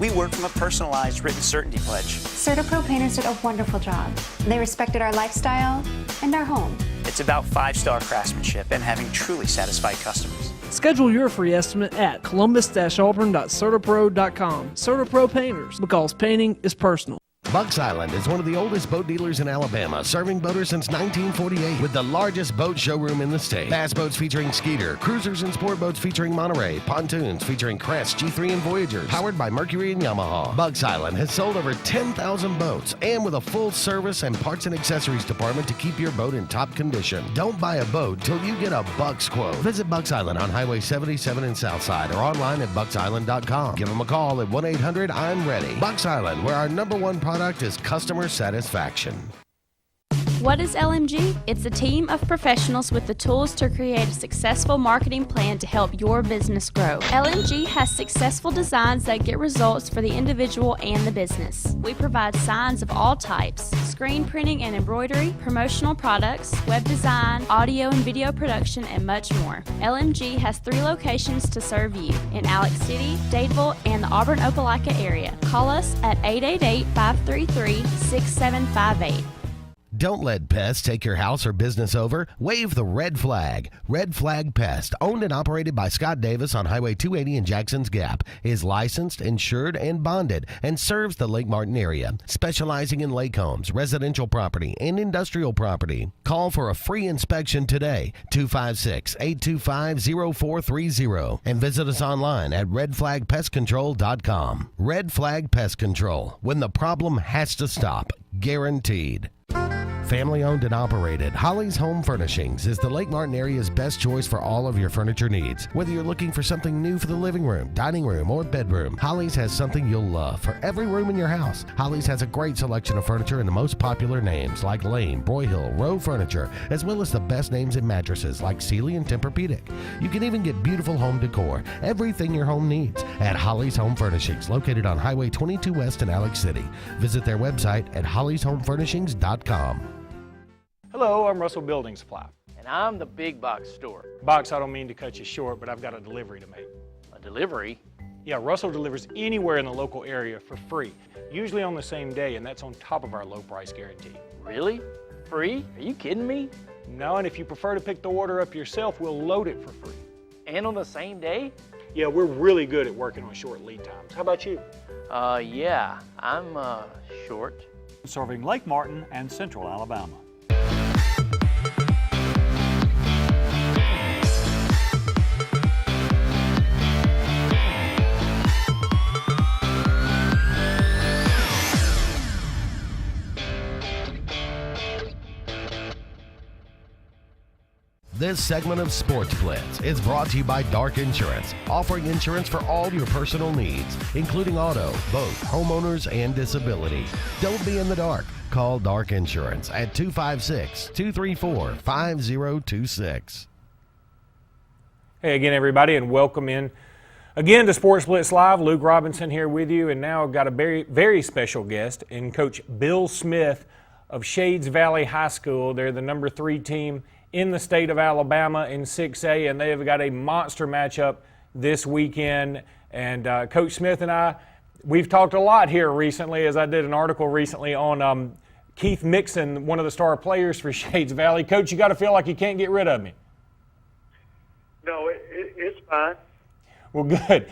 We work from a personalized written certainty pledge. CertaPro painters did a wonderful job. They respected our lifestyle and our home. It's about 5-star craftsmanship and having truly satisfied customers. Schedule your free estimate at columbus-auburn.certapro.com. CertaPro Painters, because painting is personal. Bucks Island is one of the oldest boat dealers in Alabama, serving boaters since 1948 with the largest boat showroom in the state. Bass boats featuring Skeeter, cruisers and sport boats featuring Monterey, pontoons featuring Crest, G3 and Voyagers, powered by Mercury and Yamaha. Bucks Island has sold over 10,000 boats and with a full service and parts and accessories department to keep your boat in top condition. Don't buy a boat till you get a Bucks quote. Visit Bucks Island on Highway 77 in Southside or online at bucksisland.com. Give them a call at 1-800-I'm-READY. Bucks Island, where our #1 product is customer satisfaction. What is LMG? It's a team of professionals with the tools to create a successful marketing plan to help your business grow. LMG has successful designs that get results for the individual and the business. We provide signs of all types, screen printing and embroidery, promotional products, web design, audio and video production, and much more. LMG has 3 locations to serve you in Alex City, Dadeville, and the Auburn Opelika area. Call us at 888-533-6758. Don't let pests take your house or business over. Wave the red flag. Red Flag Pest, owned and operated by Scott Davis on Highway 280 in Jackson's Gap, is licensed, insured, and bonded, and serves the Lake Martin area, specializing in lake homes, residential property, and industrial property. Call for a free inspection today, 256-825-0430, and visit us online at redflagpestcontrol.com. Red Flag Pest Control, when the problem has to stop, guaranteed. Family owned and operated, Holly's Home Furnishings is the Lake Martin area's best choice for all of your furniture needs. Whether you're looking for something new for the living room, dining room, or bedroom, Holly's has something you'll love for every room in your house. Holly's has a great selection of furniture in the most popular names like Lane, Broyhill, Rowe Furniture, as well as the best names in mattresses like Sealy and Tempur-Pedic. You can even get beautiful home decor, everything your home needs, at Holly's Home Furnishings, located on Highway 22 West in Alex City. Visit their website at hollyshomefurnishings.com. Hello, I'm Russell Building Supply. And I'm the big box store. Box, I don't mean to cut you short, but I've got a delivery to make. A delivery? Yeah, Russell delivers anywhere in the local area for free, usually on the same day, and that's on top of our low price guarantee. Really? Free? Are you kidding me? No, and if you prefer to pick the order up yourself, we'll load it for free. And on the same day? Yeah, we're really good at working on short lead times. How about you? Yeah, I'm short. Serving Lake Martin and Central Alabama. This segment of Sportz Blitz is brought to you by Dark Insurance, offering insurance for all your personal needs, including auto, boat, homeowners, and disability. Don't be in the dark. Call Dark Insurance at 256-234-5026. Hey again, everybody, and welcome in again to Sportz Blitz Live. Luke Robinson here with you, and now I've got a very, very special guest in Coach Bill Smith of Shades Valley High School. They're the number 3 team in the state of Alabama in 6A, and they have got a monster matchup this weekend. And Coach Smith and I, we've talked a lot here recently, as I did an article recently on Keith Mixon, one of the star players for Shades Valley. Coach, you got to feel like you can't get rid of me. No, it's fine. Well, good.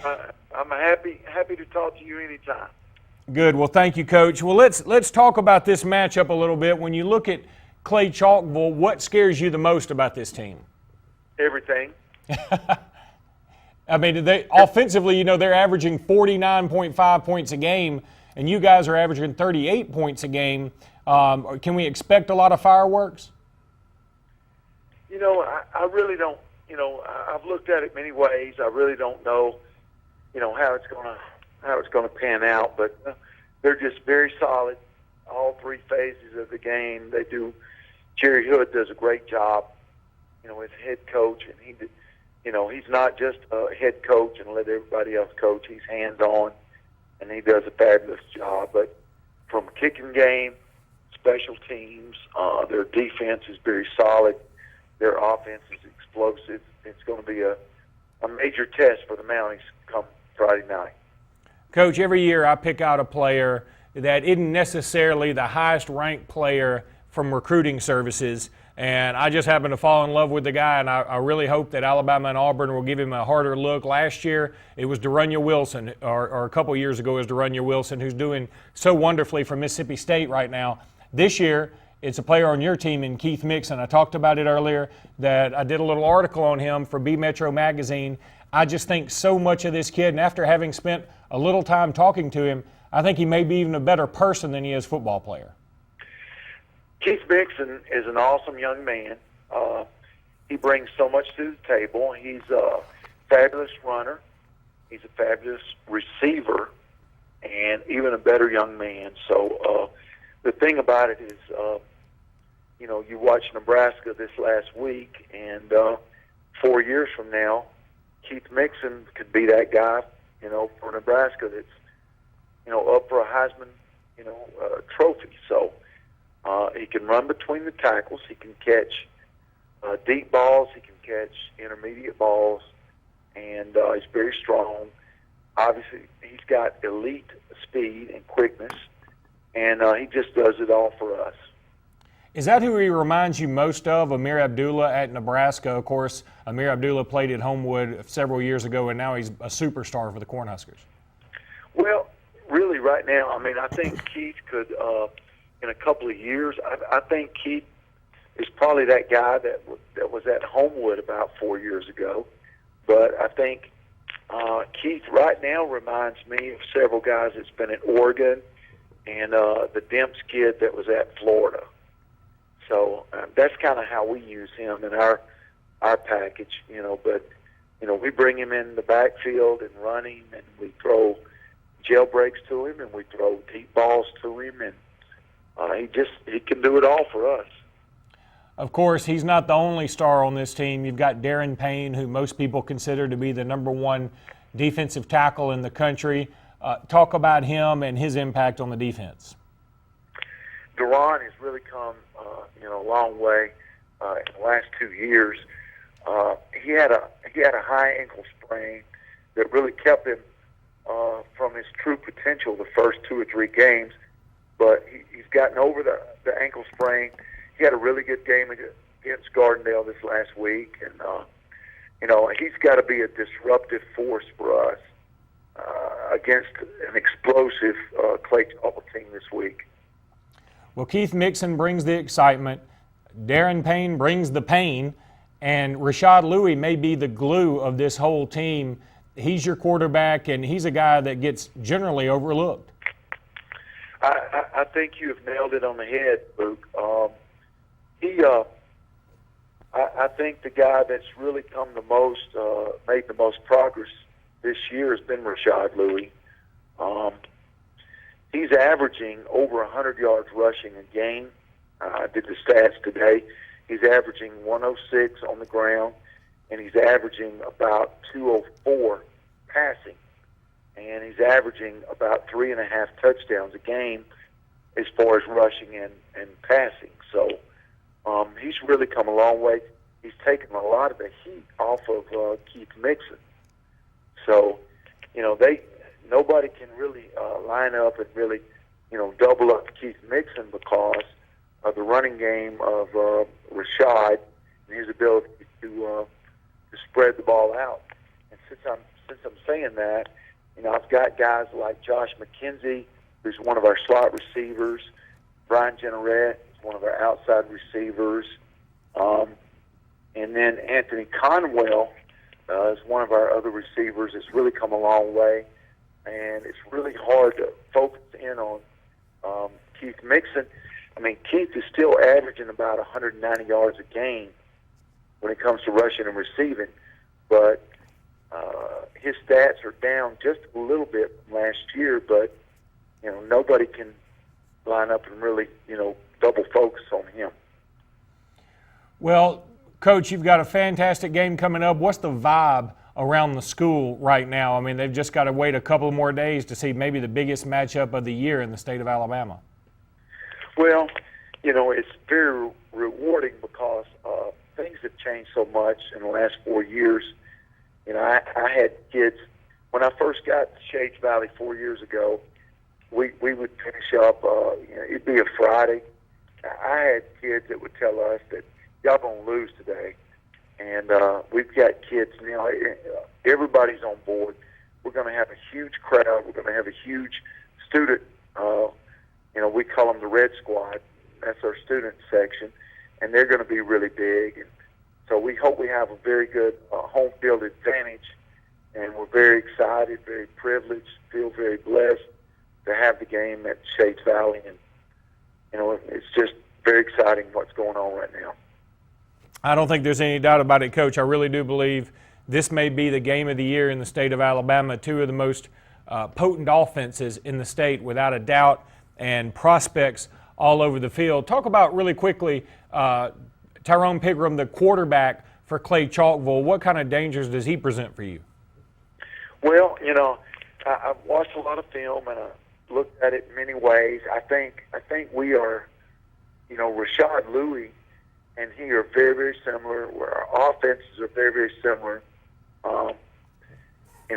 I'm happy to talk to you anytime. Good. Well, thank you, Coach. Well, let's talk about this matchup a little bit. When you look at Clay Chalkville, what scares you the most about this team? Everything. I mean, they offensively, you know, they're averaging 49.5 points a game, and you guys are averaging 38 points a game. Can we expect a lot of fireworks? You know, I really don't. You know, I've looked at it many ways. I really don't know, you know, how it's gonna pan out. But they're just very solid, all 3 phases of the game. They do. Jerry Hood does a great job, you know, as head coach, and you know, he's not just a head coach and let everybody else coach. He's hands-on, and he does a fabulous job. But from a kicking game, special teams, their defense is very solid. Their offense is explosive. It's going to be a major test for the Mounties come Friday night. Coach, every year I pick out a player that isn't necessarily the highest ranked player from recruiting services, and I just happen to fall in love with the guy, and I really hope that Alabama and Auburn will give him a harder look. Last year it was Darunya Wilson, or a couple years ago it was Darunya Wilson, who's doing so wonderfully for Mississippi State right now. This year it's a player on your team in Keith Mixon. I talked about it earlier, that I did a little article on him for B Metro Magazine. I just think so much of this kid, and after having spent a little time talking to him, I think he may be even a better person than he is football player. Keith Mixon is an awesome young man. He brings so much to the table. He's a fabulous runner. He's a fabulous receiver, and even a better young man. So the thing about it is, you watch Nebraska this last week, and 4 years from now, Keith Mixon could be that guy, for Nebraska that's, up for a Heisman, trophy. So he can run between the tackles. He can catch deep balls. He can catch intermediate balls, and he's very strong. Obviously, he's got elite speed and quickness, and he just does it all for us. Is that who he reminds you most of, Amir Abdullah at Nebraska? Of course, Amir Abdullah played at Homewood several years ago, and now he's a superstar for the Cornhuskers. Well, really right now, I think Keith could, in a couple of years, I think Keith is probably that guy that was at Homewood about 4 years ago. But I think Keith right now reminds me of several guys that's been at Oregon and the Demps kid that was at Florida. So that's kind of how we use him in our package, But, we bring him in the backfield and running, and we throw jailbreaks to him, and we throw deep balls to him, and he can do it all for us. Of course, he's not the only star on this team. You've got Darren Payne, who most people consider to be the #1 defensive tackle in the country. Talk about him and his impact on the defense. Daron has really come, a long way in the last 2 years. He had a high ankle sprain that really kept him from his true potential the first 2 or 3 games, but he's gotten over the ankle sprain. He had a really good game against Gardendale this last week, and he's got to be a disruptive force for us against an explosive Clay Chalmers team this week. Well, Keith Mixon brings the excitement, Darren Payne brings the pain, and Rashad Louie may be the glue of this whole team. He's your quarterback, and he's a guy that gets generally overlooked. I think you have nailed it on the head, Luke. I think the guy that's really come the most, made the most progress this year has been Rashad Louie. He's averaging over 100 yards rushing a game. I did the stats today. He's averaging 106 on the ground, and he's averaging about 204 passing. And he's averaging about 3.5 touchdowns a game as far as rushing and passing. So he's really come a long way. He's taken a lot of the heat off of Keith Mixon. So, nobody can really line up and really, double up Keith Mixon because of the running game of Rashad and his ability to spread the ball out. And since I'm saying that, I've got guys like Josh McKenzie, who's one of our slot receivers, Brian Generette is one of our outside receivers, and then Anthony Conwell is one of our other receivers. It's really come a long way, and it's really hard to focus in on Keith Mixon. Keith is still averaging about 190 yards a game when it comes to rushing and receiving, but his stats are down just a little bit from last year, but, nobody can line up and really, double focus on him. Well, Coach, you've got a fantastic game coming up. What's the vibe around the school right now? They've just got to wait a couple more days to see maybe the biggest matchup of the year in the state of Alabama. Well, it's very rewarding because things have changed so much in the last 4 years. I had kids when I first got to Shades Valley 4 years ago, we would finish up, it'd be a Friday. I had kids that would tell us that y'all going to lose today. And we've got kids now, everybody's on board. We're going to have a huge crowd. We're going to have a huge student, we call them the Red Squad. That's our student section. And they're going to be really big. And so we hope we have a very good home field advantage. And we're very excited, very privileged, feel very blessed to have the game at Shades Valley. And, it's just very exciting what's going on right now. I don't think there's any doubt about it, Coach. I really do believe this may be the game of the year in the state of Alabama. Two of the most potent offenses in the state, without a doubt, and prospects all over the field. Talk about really quickly Tyrone Pigram, the quarterback for Clay Chalkville. What kind of dangers does he present for you? Well, I've watched a lot of film and I looked at it in many ways. I think we are, Rashad Louis and he are very, very similar, where our offenses are very, very similar.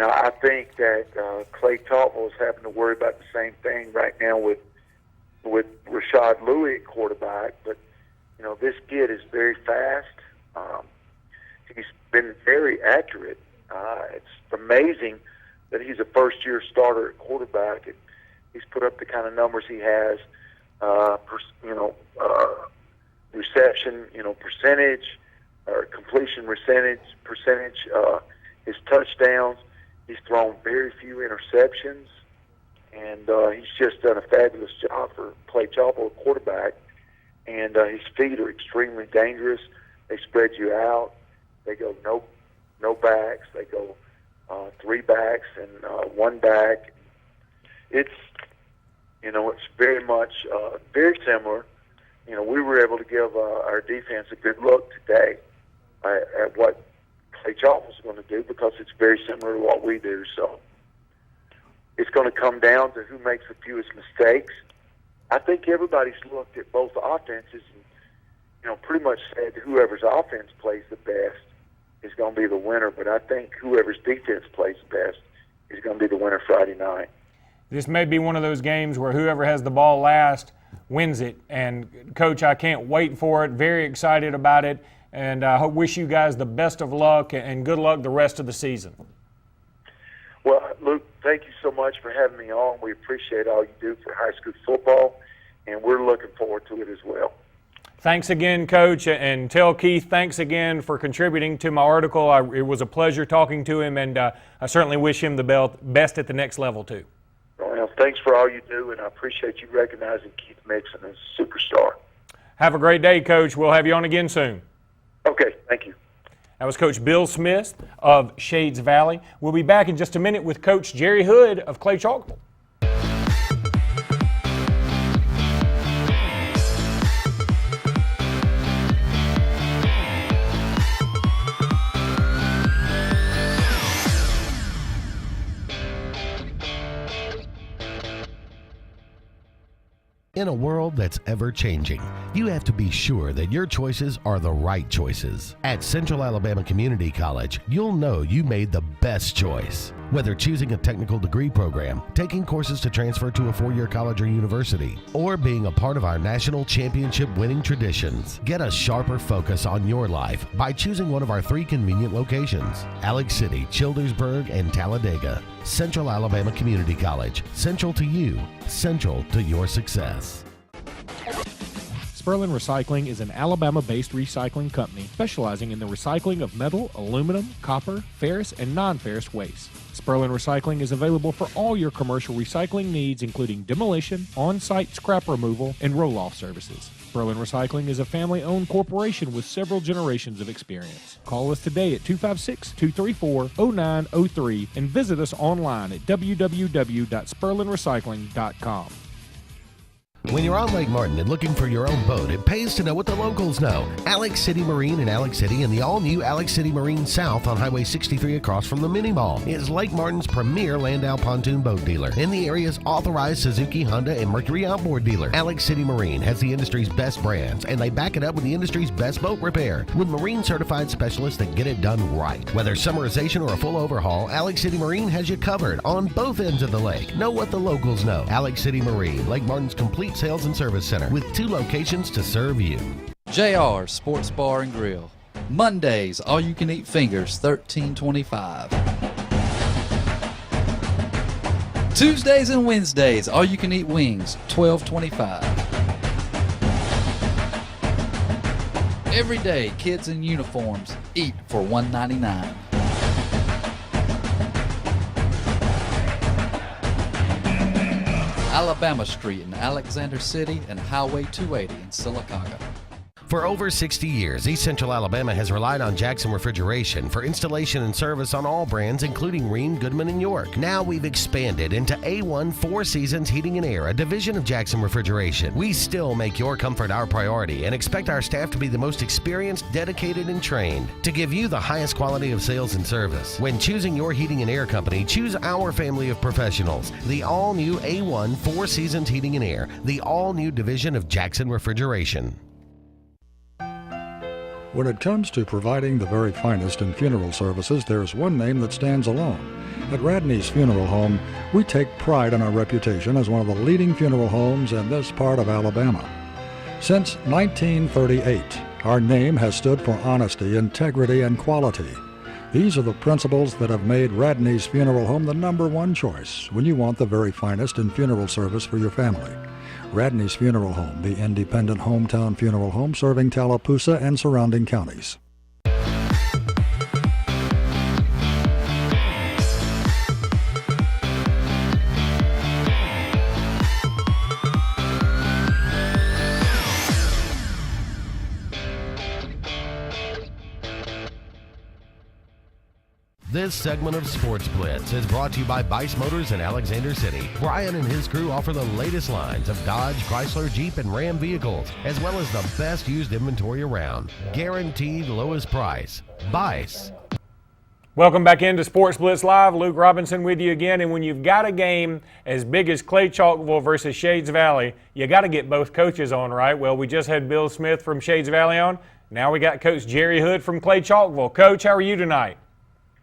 I think that Clay Chalkville is having to worry about the same thing right now with Rashad Louis at quarterback. But, this kid is very fast. He's been very accurate. It's amazing that he's a first-year starter at quarterback. And he's put up the kind of numbers he has, reception, percentage, or completion percentage, his touchdowns. He's thrown very few interceptions, and he's just done a fabulous job for Clay Chalkville at quarterback. And his feet are extremely dangerous. They spread you out. They go no backs. They go 3 backs and 1 back. It's very much very similar. We were able to give our defense a good look today at what Clay Chalkville's going to do, because it's very similar to what we do. So it's going to come down to who makes the fewest mistakes. I think everybody's looked at both offenses and, pretty much said whoever's offense plays the best is going to be the winner. But I think whoever's defense plays the best is going to be the winner Friday night. This may be one of those games where whoever has the ball last wins it. And, Coach, I can't wait for it. Very excited about it. And I wish you guys the best of luck and good luck the rest of the season. Well, Luke, thank you so much for having me on. We appreciate all you do for high school football, and we're looking forward to it as well. Thanks again, Coach, and tell Keith thanks again for contributing to my article. It was a pleasure talking to him, and I certainly wish him the best at the next level, too. Well, thanks for all you do, and I appreciate you recognizing Keith Mixon as a superstar. Have a great day, Coach. We'll have you on again soon. Okay, thank you. That was Coach Bill Smith of Shades Valley. We'll be back in just a minute with Coach Jerry Hood of Clay Chalkville. In a world that's ever-changing, you have to be sure that your choices are the right choices. At Central Alabama Community College, you'll know you made the best choice. Whether choosing a technical degree program, taking courses to transfer to a 4-year college or university, or being a part of our national championship winning traditions, get a sharper focus on your life by choosing one of our 3 convenient locations: Alex City, Childersburg, and Talladega. Central Alabama Community College. Central to you. Central to your success. Sperlin Recycling is an Alabama-based recycling company specializing in the recycling of metal, aluminum, copper, ferrous, and non-ferrous waste. Sperlin Recycling is available for all your commercial recycling needs, including demolition, on-site scrap removal, and roll-off services. Sperlin Recycling is a family-owned corporation with several generations of experience. Call us today at 256-234-0903 and visit us online at www.sperlinrecycling.com. When you're on Lake Martin and looking for your own boat, it pays to know what the locals know. Alex City Marine in Alex City and the all-new Alex City Marine South on Highway 63 across from the Mini Mall is Lake Martin's premier Landau pontoon boat dealer and the area's authorized Suzuki, Honda, and Mercury outboard dealer. Alex City Marine has the industry's best brands, and they back it up with the industry's best boat repair with marine certified specialists that get it done right. Whether summerization or a full overhaul, Alex City Marine has you covered on both ends of the lake. Know what the locals know. Alex City Marine, Lake Martin's complete sales and service center with 2 locations to serve you. JR Sports Bar and Grill. Mondays, all you can eat fingers, $13.25. Tuesdays and Wednesdays, all you can eat wings, $12.25. Every day, kids in uniforms eat for $1.99. Alabama Street in Alexander City and Highway 280 in Sylacauga. For over 60 years, East Central Alabama has relied on Jackson Refrigeration for installation and service on all brands, including Rheem, Goodman, and York. Now we've expanded into A1 Four Seasons Heating and Air, a division of Jackson Refrigeration. We still make your comfort our priority and expect our staff to be the most experienced, dedicated, and trained to give you the highest quality of sales and service. When choosing your heating and air company, choose our family of professionals. The all-new A1 Four Seasons Heating and Air, the all-new division of Jackson Refrigeration. When it comes to providing the very finest in funeral services, there's one name that stands alone. At Radney's Funeral Home, we take pride in our reputation as one of the leading funeral homes in this part of Alabama. Since 1938, our name has stood for honesty, integrity, and quality. These are the principles that have made Radney's Funeral Home the #1 choice when you want the very finest in funeral service for your family. Radney's Funeral Home, the independent hometown funeral home serving Tallapoosa and surrounding counties. This segment of Sports Blitz is brought to you by Bice Motors in Alexander City. Brian and his crew offer the latest lines of Dodge, Chrysler, Jeep, and Ram vehicles, as well as the best used inventory around. Guaranteed lowest price. Bice. Welcome back into Sports Blitz Live. Luke Robinson with you again. And when you've got a game as big as Clay Chalkville versus Shades Valley, you got to get both coaches on, right? Well, we just had Bill Smith from Shades Valley on. Now we got Coach Jerry Hood from Clay Chalkville. Coach, how are you tonight?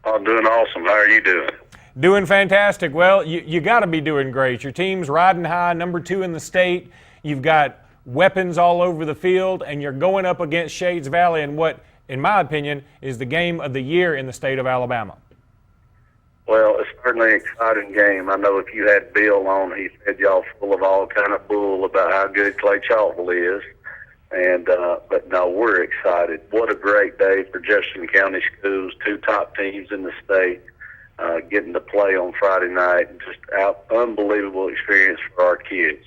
I'm doing awesome. How are you doing? Doing fantastic. Well, you got to be doing great. Your team's riding high, #2 in the state. You've got weapons all over the field, and you're going up against Shades Valley in what, in my opinion, is the game of the year in the state of Alabama. Well, it's certainly an exciting game. I know if you had Bill on, he said y'all full of all kind of bull about how good Clay Chalkville is. And but no, we're excited. What a great day for Jefferson County schools, 2 top teams in the state, getting to play on Friday night. Just unbelievable experience for our kids.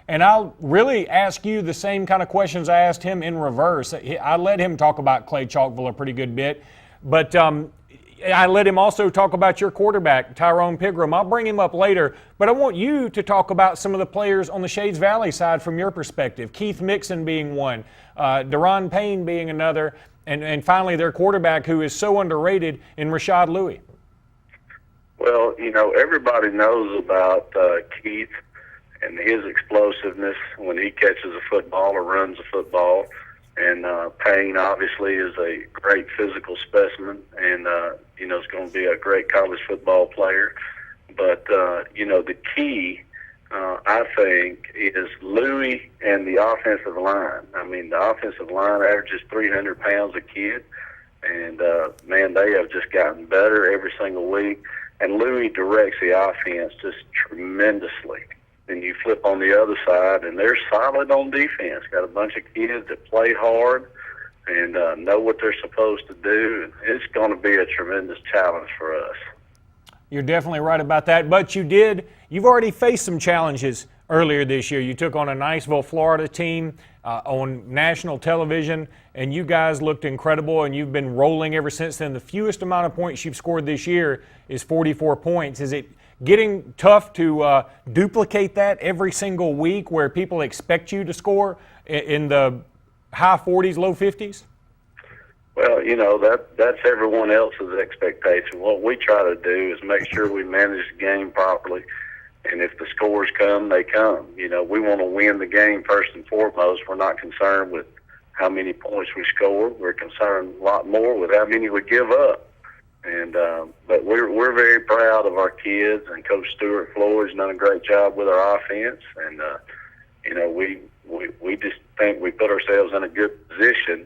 And I'll really ask you the same kind of questions I asked him in reverse. I let him talk about Clay Chalkville a pretty good bit, but I let him also talk about your quarterback, Tyrone Pigram. I'll bring him up later, but I want you to talk about some of the players on the Shades Valley side from your perspective. Keith Mixon being one, Deron Payne being another, and finally their quarterback who is so underrated in Rashad Louie. Well, you know, everybody knows about Keith and his explosiveness when he catches a football or runs a football. And Payne obviously is a great physical specimen, and you know, is going to be a great college football player. But you know, the key, I think, is Louie and the offensive line. I mean, the offensive line averages 300 pounds a kid, and man, they have just gotten better every single week. And Louie directs the offense just tremendously. Then you flip on the other side, and they're solid on defense. Got a bunch of kids that play hard and know what they're supposed to do. And it's going to be a tremendous challenge for us. You're definitely right about that. But you've already faced some challenges earlier this year. You took on a Niceville, Florida team on national television, and you guys looked incredible, and you've been rolling ever since then. The fewest amount of points you've scored this year is 44 points. getting tough to duplicate that every single week where people expect you to score in the high 40s, low 50s? Well, that's everyone else's expectation. What we try to do is make sure we manage the game properly, and if the scores come, they come. We want to win the game first and foremost. We're not concerned with how many points we score. We're concerned a lot more with how many we give up. And but we're very proud of our kids, and Coach Stuart Floyd's done a great job with our offense. And we just think we put ourselves in a good position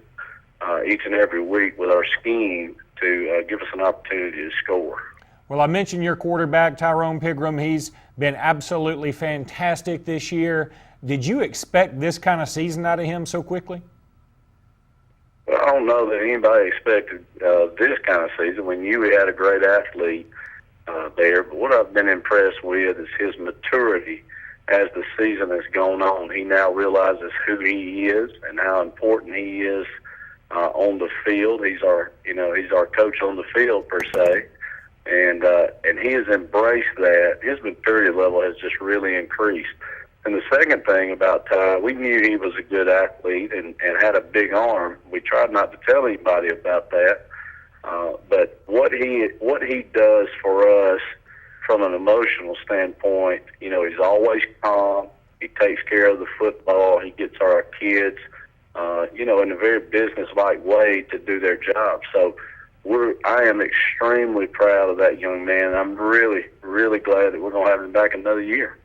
each and every week with our scheme to give us an opportunity to score. Well, I mentioned your quarterback, Tyrone Pigram. He's been absolutely fantastic this year. Did you expect this kind of season out of him so quickly? Well, I don't know that anybody expected this kind of season. We knew we had a great athlete there, but what I've been impressed with is his maturity as the season has gone on. He now realizes who he is and how important he is on the field. He's our coach on the field per se, and he has embraced that. His maturity level has just really increased. And the second thing about Ty, we knew he was a good athlete and had a big arm. We tried not to tell anybody about that. But what he does for us from an emotional standpoint, he's always calm. He takes care of the football. He gets our kids, in a very business-like way to do their job. So I am extremely proud of that young man. I'm really, really glad that we're going to have him back another year.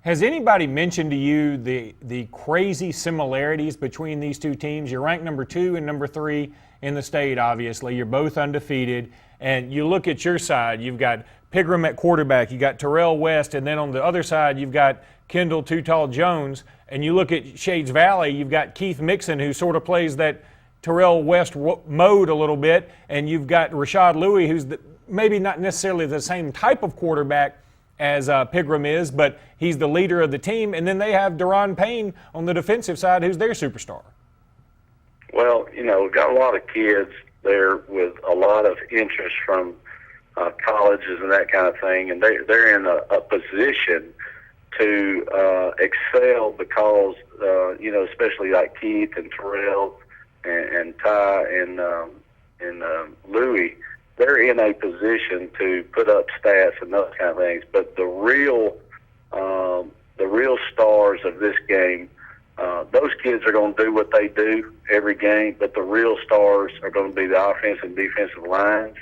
Has anybody mentioned to you the crazy similarities between these two teams? You're ranked number 2 and number 3 in the state, obviously. You're both undefeated. And you look at your side, you've got Pigram at quarterback, you got Terrell West, and then on the other side, you've got Kendall Too Tall Jones. And you look at Shades Valley, you've got Keith Mixon, who sort of plays that Terrell West mode a little bit. And you've got Rashad Louis, who's maybe not necessarily the same type of quarterback as Pigram is, but he's the leader of the team. And then they have Deron Payne on the defensive side, who's their superstar. Well, we've got a lot of kids there with a lot of interest from colleges and that kind of thing, and they're in a position to excel because, especially like Keith and Terrell and Ty and Louis, they're in a position to put up stats and those kind of things. But the real stars of this game, those kids are going to do what they do every game, but the real stars are going to be the offensive and defensive lines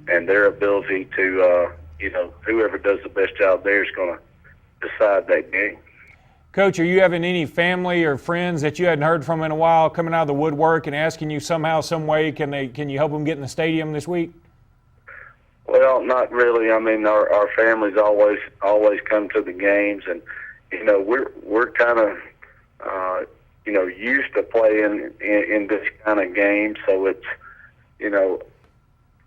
and their ability to, whoever does the best job there is going to decide that game. Coach, are you having any family or friends that you hadn't heard from in a while coming out of the woodwork and asking you somehow, some way, can you help them get in the stadium this week? Well, not really. I mean, our families always come to the games, and we're kind of used to playing in this kind of game, so it's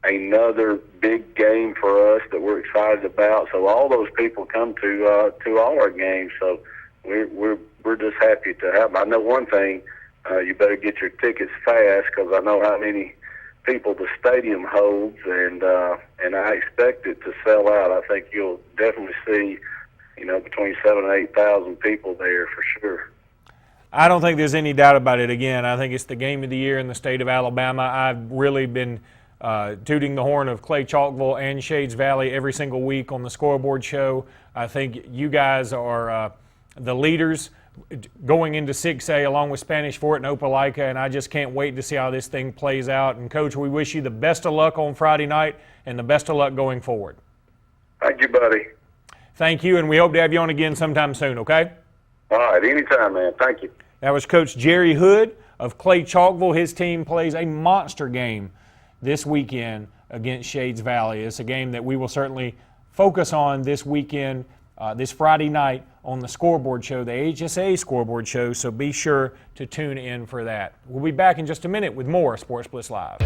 another big game for us that we're excited about. So all those people come to all our games. So we're just happy to have them. I know one thing: you better get your tickets fast because I know how many people the stadium holds, and I expect it to sell out. I think you'll definitely see, between 7,000 and 8,000 people there for sure. I don't think there's any doubt about it. Again, I think it's the game of the year in the state of Alabama. I've really been tooting the horn of Clay Chalkville and Shades Valley every single week on the scoreboard show. I think you guys are the leaders going into 6A along with Spanish Fort and Opelika, and I just can't wait to see how this thing plays out. And, Coach, we wish you the best of luck on Friday night and the best of luck going forward. Thank you, buddy. Thank you, and we hope to have you on again sometime soon, okay? All right, anytime, man. Thank you. That was Coach Jerry Hood of Clay Chalkville. His team plays a monster game this weekend against Shades Valley. It's a game that we will certainly focus on this weekend, this Friday night on the scoreboard show, the HSA scoreboard show, so be sure to tune in for that. We'll be back in just a minute with more Sportz Blitz Live.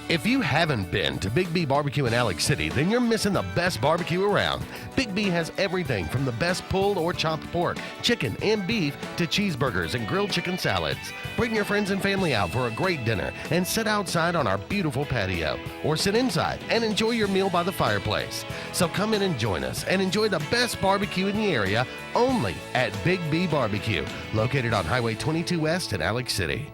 If you haven't been to Big B Barbecue in Alex City, then you're missing the best barbecue around. Big B has everything from the best pulled or chopped pork, chicken, and beef to cheeseburgers and grilled chicken salads. Bring your friends and family out for a great dinner and sit outside on our beautiful patio, or sit inside and enjoy your meal by the fireplace. So come in and join us and enjoy the best barbecue in the area only at Big B Barbecue, located on Highway 22 West in Alex City.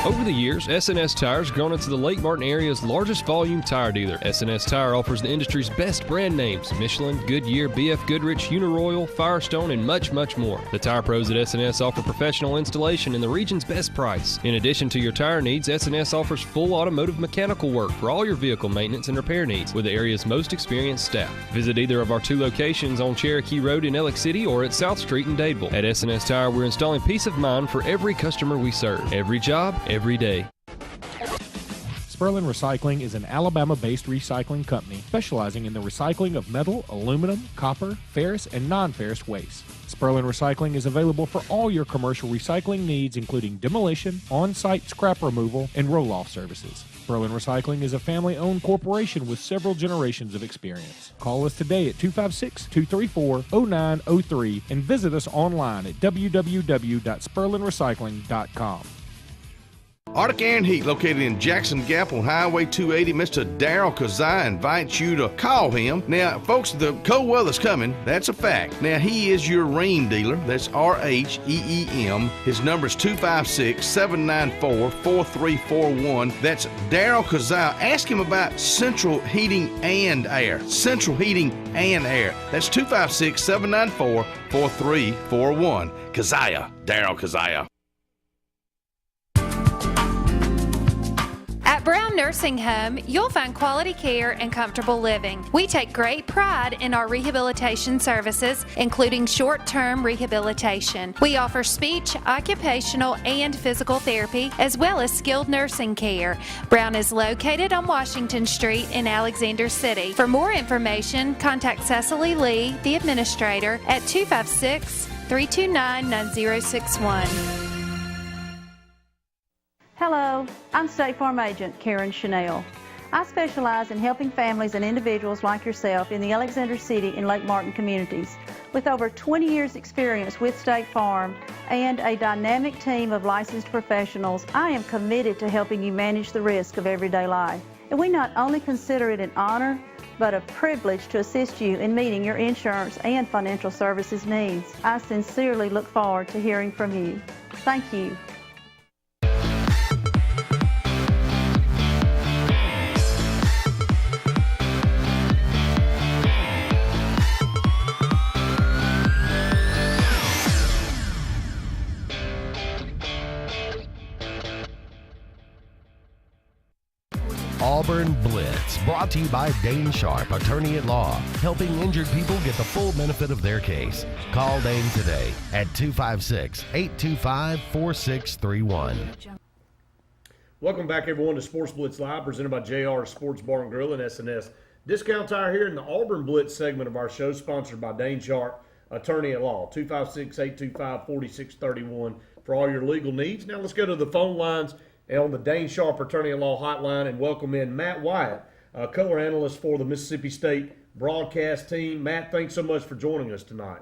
Over the years, S&S Tires has grown into the Lake Martin area's largest volume tire dealer. S&S Tire offers the industry's best brand names: Michelin, Goodyear, BF Goodrich, Uniroyal, Firestone, and much, much more. The tire pros at S&S offer professional installation and the region's best price. In addition to your tire needs, S&S offers full automotive mechanical work for all your vehicle maintenance and repair needs with the area's most experienced staff. Visit either of our 2 locations on Cherokee Road in Alex City or at South Street in Dadeville. At S&S Tire, we're installing peace of mind for every customer we serve. Every job, every day. Sperlin Recycling is an Alabama-based recycling company specializing in the recycling of metal, aluminum, copper, ferrous, and non-ferrous waste. Sperlin Recycling is available for all your commercial recycling needs, including demolition, on-site scrap removal, and roll-off services. Sperlin Recycling is a family-owned corporation with several generations of experience. Call us today at 256-234-0903 and visit us online at www.sperlinrecycling.com. Arctic Air and Heat, located in Jackson Gap on Highway 280. Mr. Darryl Kazai invites you to call him. Now, folks, the cold weather's coming. That's a fact. Now, he is your rain dealer. That's RHEEM. His number is 256-794-4341. That's Darryl Kazai. Ask him about central heating and air. Central heating and air. That's 256-794-4341. Kazaya. Darryl Kazaya. At Brown Nursing Home, you'll find quality care and comfortable living. We take great pride in our rehabilitation services, including short-term rehabilitation. We offer speech, occupational, and physical therapy, as well as skilled nursing care. Brown is located on Washington Street in Alexander City. For more information, contact Cecily Lee, the administrator, at 256-329-9061. Hello, I'm State Farm Agent Karen Chanel. I specialize in helping families and individuals like yourself in the Alexander City and Lake Martin communities. With over 20 years experience with State Farm and a dynamic team of licensed professionals, I am committed to helping you manage the risk of everyday life. And we not only consider it an honor, but a privilege to assist you in meeting your insurance and financial services needs. I sincerely look forward to hearing from you. Thank you. Auburn Blitz, brought to you by Dane Sharp, attorney at law, helping injured people get the full benefit of their case. Call Dane today at 256-825-4631. Welcome back, everyone, to Sports Blitz Live, presented by JR Sports Bar and Grill and S&S Discount Tire here in the Auburn Blitz segment of our show, sponsored by Dane Sharp, attorney at law. 256-825-4631 for all your legal needs. Now let's go to the phone lines and on the Dane Sharp Attorney at Law hotline and welcome in Matt Wyatt, color analyst for the Mississippi State broadcast team. Matt, thanks so much for joining us tonight.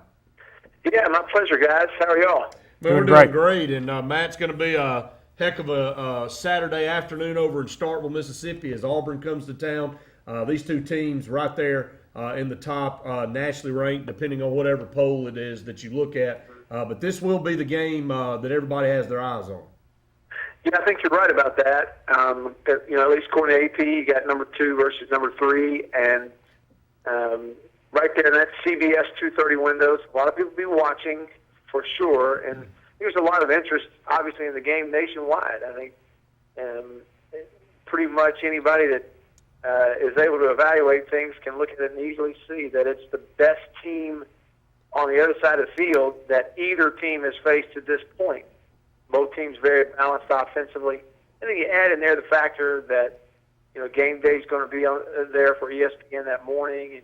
Yeah, my pleasure, guys. How are y'all? We're doing great. And Matt's going to be a heck of a Saturday afternoon over in Starkville, Mississippi, as Auburn comes to town. These two teams right there in the top, nationally ranked, depending on whatever poll it is that you look at. But this will be the game that everybody has their eyes on. Yeah, I think you're right about that. At least according to AP, you got number 2 versus number 3, and right there in that CBS 2:30 windows, a lot of people will be watching for sure, and there's a lot of interest, obviously, in the game nationwide. I think pretty much anybody that is able to evaluate things can look at it and easily see that it's the best team on the other side of the field that either team has faced to this point. Both teams very balanced offensively. And then you add in there the factor that, game day is going to be there for ESPN that morning. And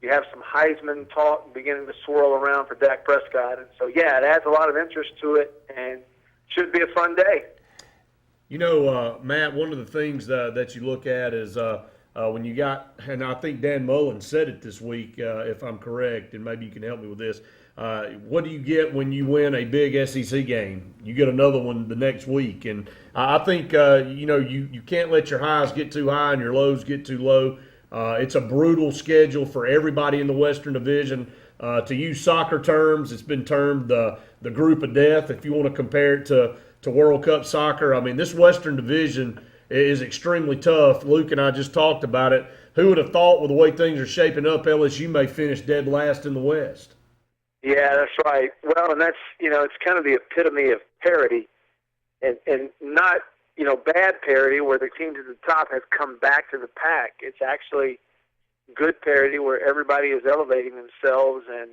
you have some Heisman talk beginning to swirl around for Dak Prescott. And so, yeah, it adds a lot of interest to it and should be a fun day. You know, Matt, one of the things that you look at is when you got, and I think Dan Mullen said it this week, if I'm correct, and maybe you can help me with this. What do you get when you win a big SEC game? You get another one the next week. And I think, you can't let your highs get too high and your lows get too low. It's a brutal schedule for everybody in the Western Division. To use soccer terms, it's been termed the group of death, if you want to compare it to World Cup soccer. I mean, this Western Division is extremely tough. Luke and I just talked about it. Who would have thought with the way things are shaping up, LSU may finish dead last in the West? Yeah, that's right. Well, and that's, it's kind of the epitome of parity, and not, bad parity where the teams at the top have come back to the pack. It's actually good parity where everybody is elevating themselves, and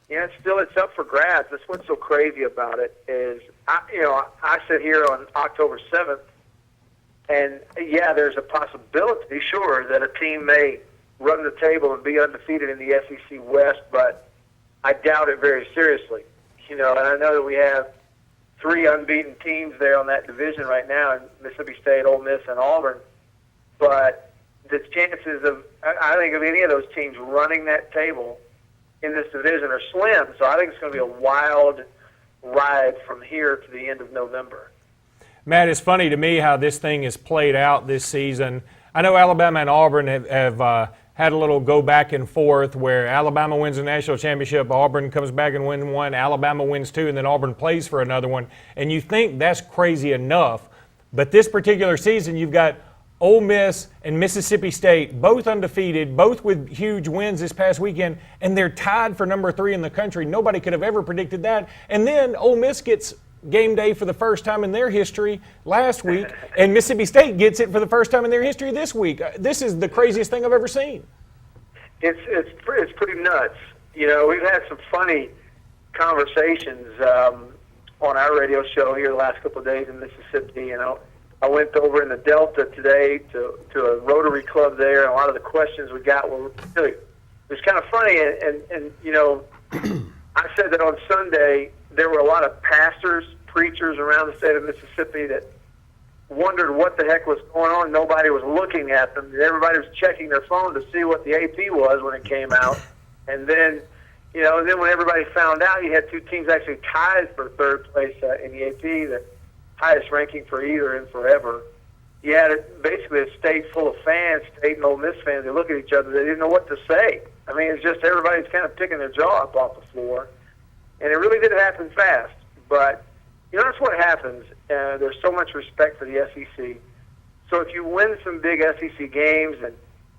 it's up for grabs. That's what's so crazy about it is, I sit here on October 7th, and there's a possibility, sure, that a team may run the table and be undefeated in the SEC West, but I doubt it very seriously. And I know that we have 3 unbeaten teams there on that division right now, in Mississippi State, Ole Miss, and Auburn, but the chances of, I think, of any of those teams running that table in this division are slim. So I think it's going to be a wild ride from here to the end of November. Matt, it's funny to me how this thing is played out this season. I know Alabama and Auburn have had a little go back and forth where Alabama wins the national championship, Auburn comes back and wins one, Alabama wins 2, and then Auburn plays for another one. And you think that's crazy enough, but this particular season you've got Ole Miss and Mississippi State, both undefeated, both with huge wins this past weekend, and they're tied for number 3 in the country. Nobody could have ever predicted that. And then Ole Miss gets game day for the first time in their history last week, and Mississippi State gets it for the first time in their history this week. This is the craziest thing I've ever seen. It's pretty nuts. We've had some funny conversations on our radio show here the last couple of days in Mississippi. I went over in the Delta today to a Rotary Club there, and a lot of the questions we got were really, it was kind of funny. And I said that on Sunday there were a lot of pastors, preachers around the state of Mississippi that wondered what the heck was going on. Nobody was looking at them. Everybody was checking their phone to see what the AP was when it came out. And then, and then when everybody found out, you had 2 teams actually tied for 3rd place in the AP, the highest ranking for either in forever. You had basically a state full of fans, State and Ole Miss fans. They look at each other. They didn't know what to say. I mean, it's just everybody's kind of picking their jaw up off the floor. And it really did happen fast. But, that's what happens. There's so much respect for the SEC. So if you win some big SEC games and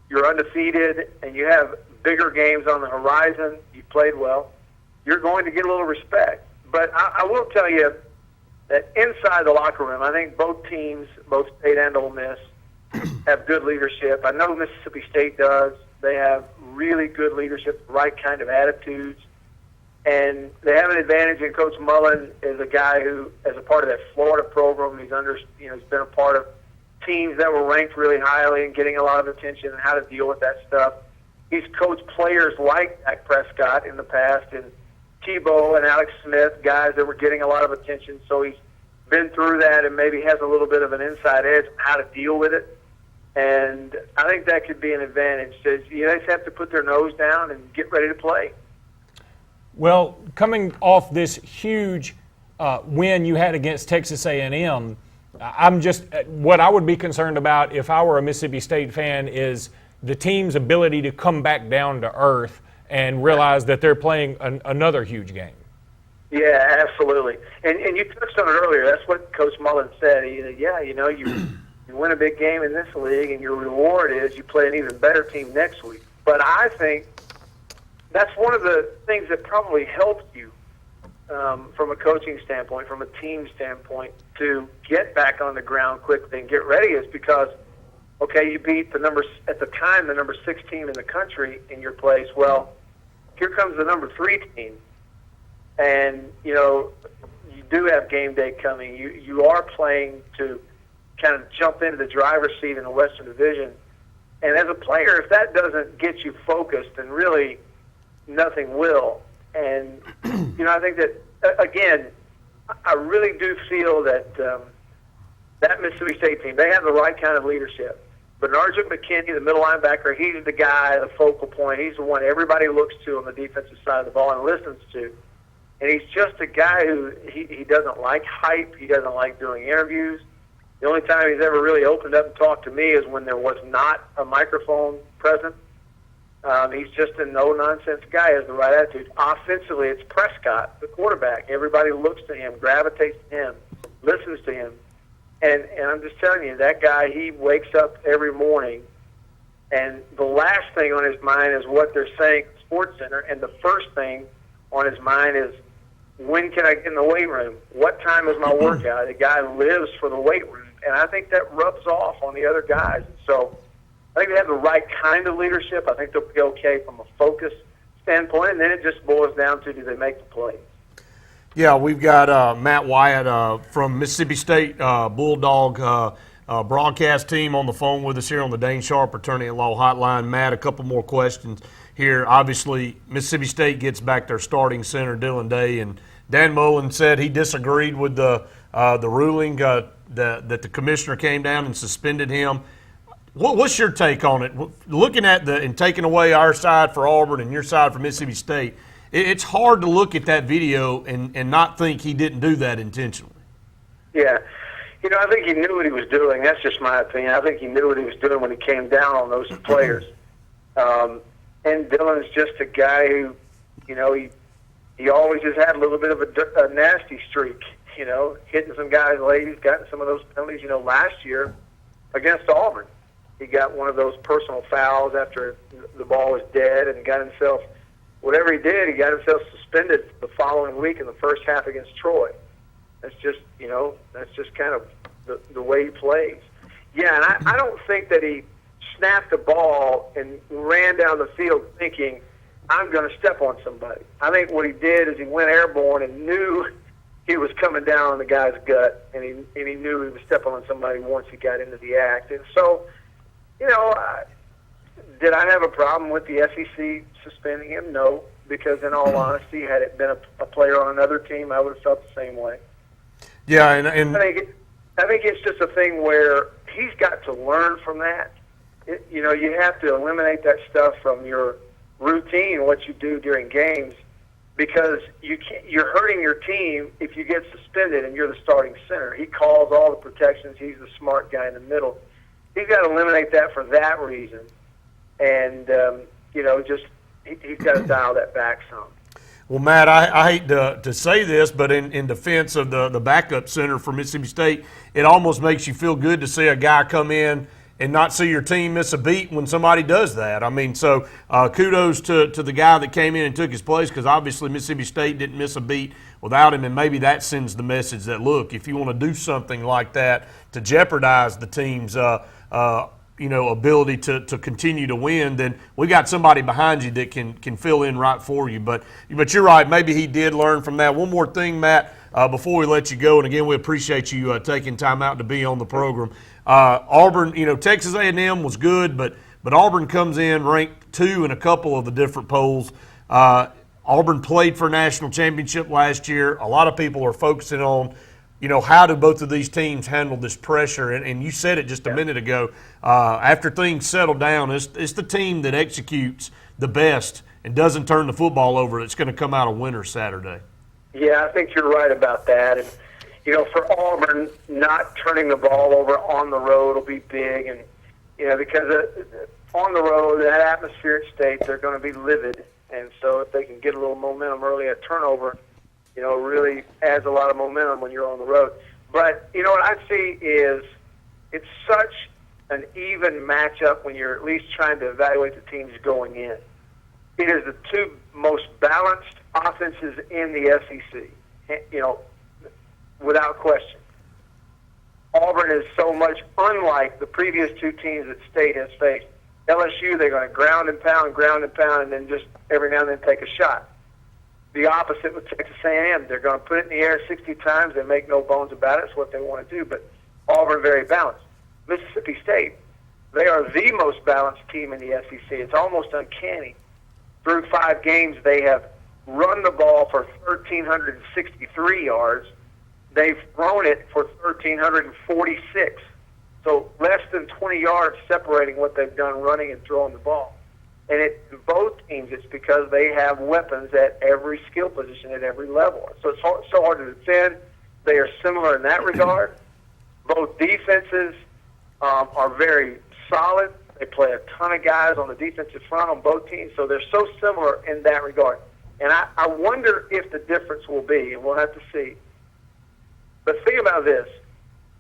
you're undefeated and you have bigger games on the horizon, you played well, you're going to get a little respect. But I will tell you that inside the locker room, I think both teams, both State and Ole Miss, have good leadership. I know Mississippi State does. They have really good leadership, the right kind of attitudes. And they have an advantage in Coach Mullen is a guy who, as a part of that Florida program, he's been a part of teams that were ranked really highly and getting a lot of attention and how to deal with that stuff. He's coached players like Dak Prescott in the past, and Tebow and Alex Smith, guys that were getting a lot of attention. So he's been through that and maybe has a little bit of an inside edge on how to deal with it. And I think that could be an advantage. So you just have to put their nose down and get ready to play. Well, coming off this huge win you had against Texas A&M, what I would be concerned about if I were a Mississippi State fan is the team's ability to come back down to earth and realize that they're playing another huge game. Yeah, absolutely. And you touched on it earlier. That's what Coach Mullen said. He said, you win a big game in this league, and your reward is you play an even better team next week. But I think that's one of the things that probably helped you from a coaching standpoint, from a team standpoint, to get back on the ground quickly and get ready is because, okay, you beat the number 6 team in the country in your place. Well, here comes the number 3 team. And, you do have game day coming. You are playing to kind of jump into the driver's seat in the Western Division. And as a player, if that doesn't get you focused, then really nothing will. And, I think that, again, I really do feel that that Mississippi State team, they have the right kind of leadership. Bernard McKinney, the middle linebacker, he's the guy, the focal point. He's the one everybody looks to on the defensive side of the ball and listens to. And he's just a guy who he doesn't like hype. He doesn't like doing interviews. The only time he's ever really opened up and talked to me is when there was not a microphone present. He's just a no-nonsense guy, has the right attitude. Offensively, it's Prescott, the quarterback. Everybody looks to him, gravitates to him, listens to him. And I'm just telling you, that guy, he wakes up every morning, and the last thing on his mind is what they're saying at the Sports Center, and the first thing on his mind is, when can I get in the weight room? What time is my workout? The guy lives for the weight room, and I think that rubs off on the other guys. So I think they have the right kind of leadership. I think they'll be okay from a focus standpoint, and then it just boils down to, do they make the plays? Yeah, we've got Matt Wyatt from Mississippi State Bulldog broadcast team on the phone with us here on the Dane Sharp Attorney at Law Hotline. Matt, a couple more questions here. Obviously, Mississippi State gets back their starting center, Dylan Day, and Dan Mullen said he disagreed with the ruling that the commissioner came down and suspended him. What's your take on it? Looking at and taking away our side for Auburn and your side for Mississippi State, it's hard to look at that video and not think he didn't do that intentionally. Yeah. I think he knew what he was doing. That's just my opinion. I think he knew what he was doing when he came down on those players. And Dylan's just a guy who, he always has had a little bit of a nasty streak, hitting some guys late. He's gotten some of those penalties. Last year against Auburn, he got one of those personal fouls after the ball was dead and got himself, whatever he did, he got himself suspended the following week in the first half against Troy. That's just, that's just kind of the way he plays. Yeah, and I don't think that he snapped the ball and ran down the field thinking, I'm going to step on somebody. I think what he did is he went airborne and knew he was coming down on the guy's gut, and he knew he was stepping on somebody once he got into the act. And so, did I have a problem with the SEC suspending him? No, because in all honesty, had it been a player on another team, I would have felt the same way. Yeah, and I think it's just a thing where he's got to learn from that. You have to eliminate that stuff from your routine, what you do during games, because you're hurting your team if you get suspended and you're the starting center. He calls all the protections. He's the smart guy in the middle. He's got to eliminate that for that reason, and he's got to dial that back some. Well, Matt, I hate to say this, but in defense of the backup center for Mississippi State, it almost makes you feel good to see a guy come in and not see your team miss a beat when somebody does that. I mean, so kudos to the guy that came in and took his place, because obviously Mississippi State didn't miss a beat without him, and maybe that sends the message that, look, if you want to do something like that to jeopardize the team's ability to continue to win, then we got somebody behind you that can fill in right for you. But you're right, maybe he did learn from that. One more thing, Matt, before we let you go, and again, we appreciate you taking time out to be on the program. Auburn, Texas A&M was good, but Auburn comes in ranked 2 in a couple of the different polls. Auburn played for a national championship last year. A lot of people are focusing on, how do both of these teams handle this pressure? And you said it just a minute ago. After things settle down, it's the team that executes the best and doesn't turn the football over that's going to come out a winner Saturday. Yeah, I think you're right about that. And, for Auburn, not turning the ball over on the road will be big. And, because on the road, that atmospheric state, they're going to be livid. And so if they can get a little momentum early at turnover, really adds a lot of momentum when you're on the road. But, what I see is it's such an even matchup when you're at least trying to evaluate the teams going in. It is the two most balanced offenses in the SEC, without question. Auburn is so much unlike the previous two teams that State has faced. LSU, they're going to ground and pound, and then just every now and then take a shot. The opposite with Texas A&M. They're going to put it in the air 60 times and make no bones about it. It's what they want to do. But Auburn, very balanced. Mississippi State, they are the most balanced team in the SEC. It's almost uncanny. Through 5 games, they have run the ball for 1,363 yards. they've thrown it for 1,346. So less than 20 yards separating what they've done running and throwing the ball. And in both teams, it's because they have weapons at every skill position at every level. So it's so hard to defend. They are similar in that regard. Both defenses are very solid. They play a ton of guys on the defensive front on both teams. So they're so similar in that regard. And I wonder if the difference will be, and we'll have to see. But think about this.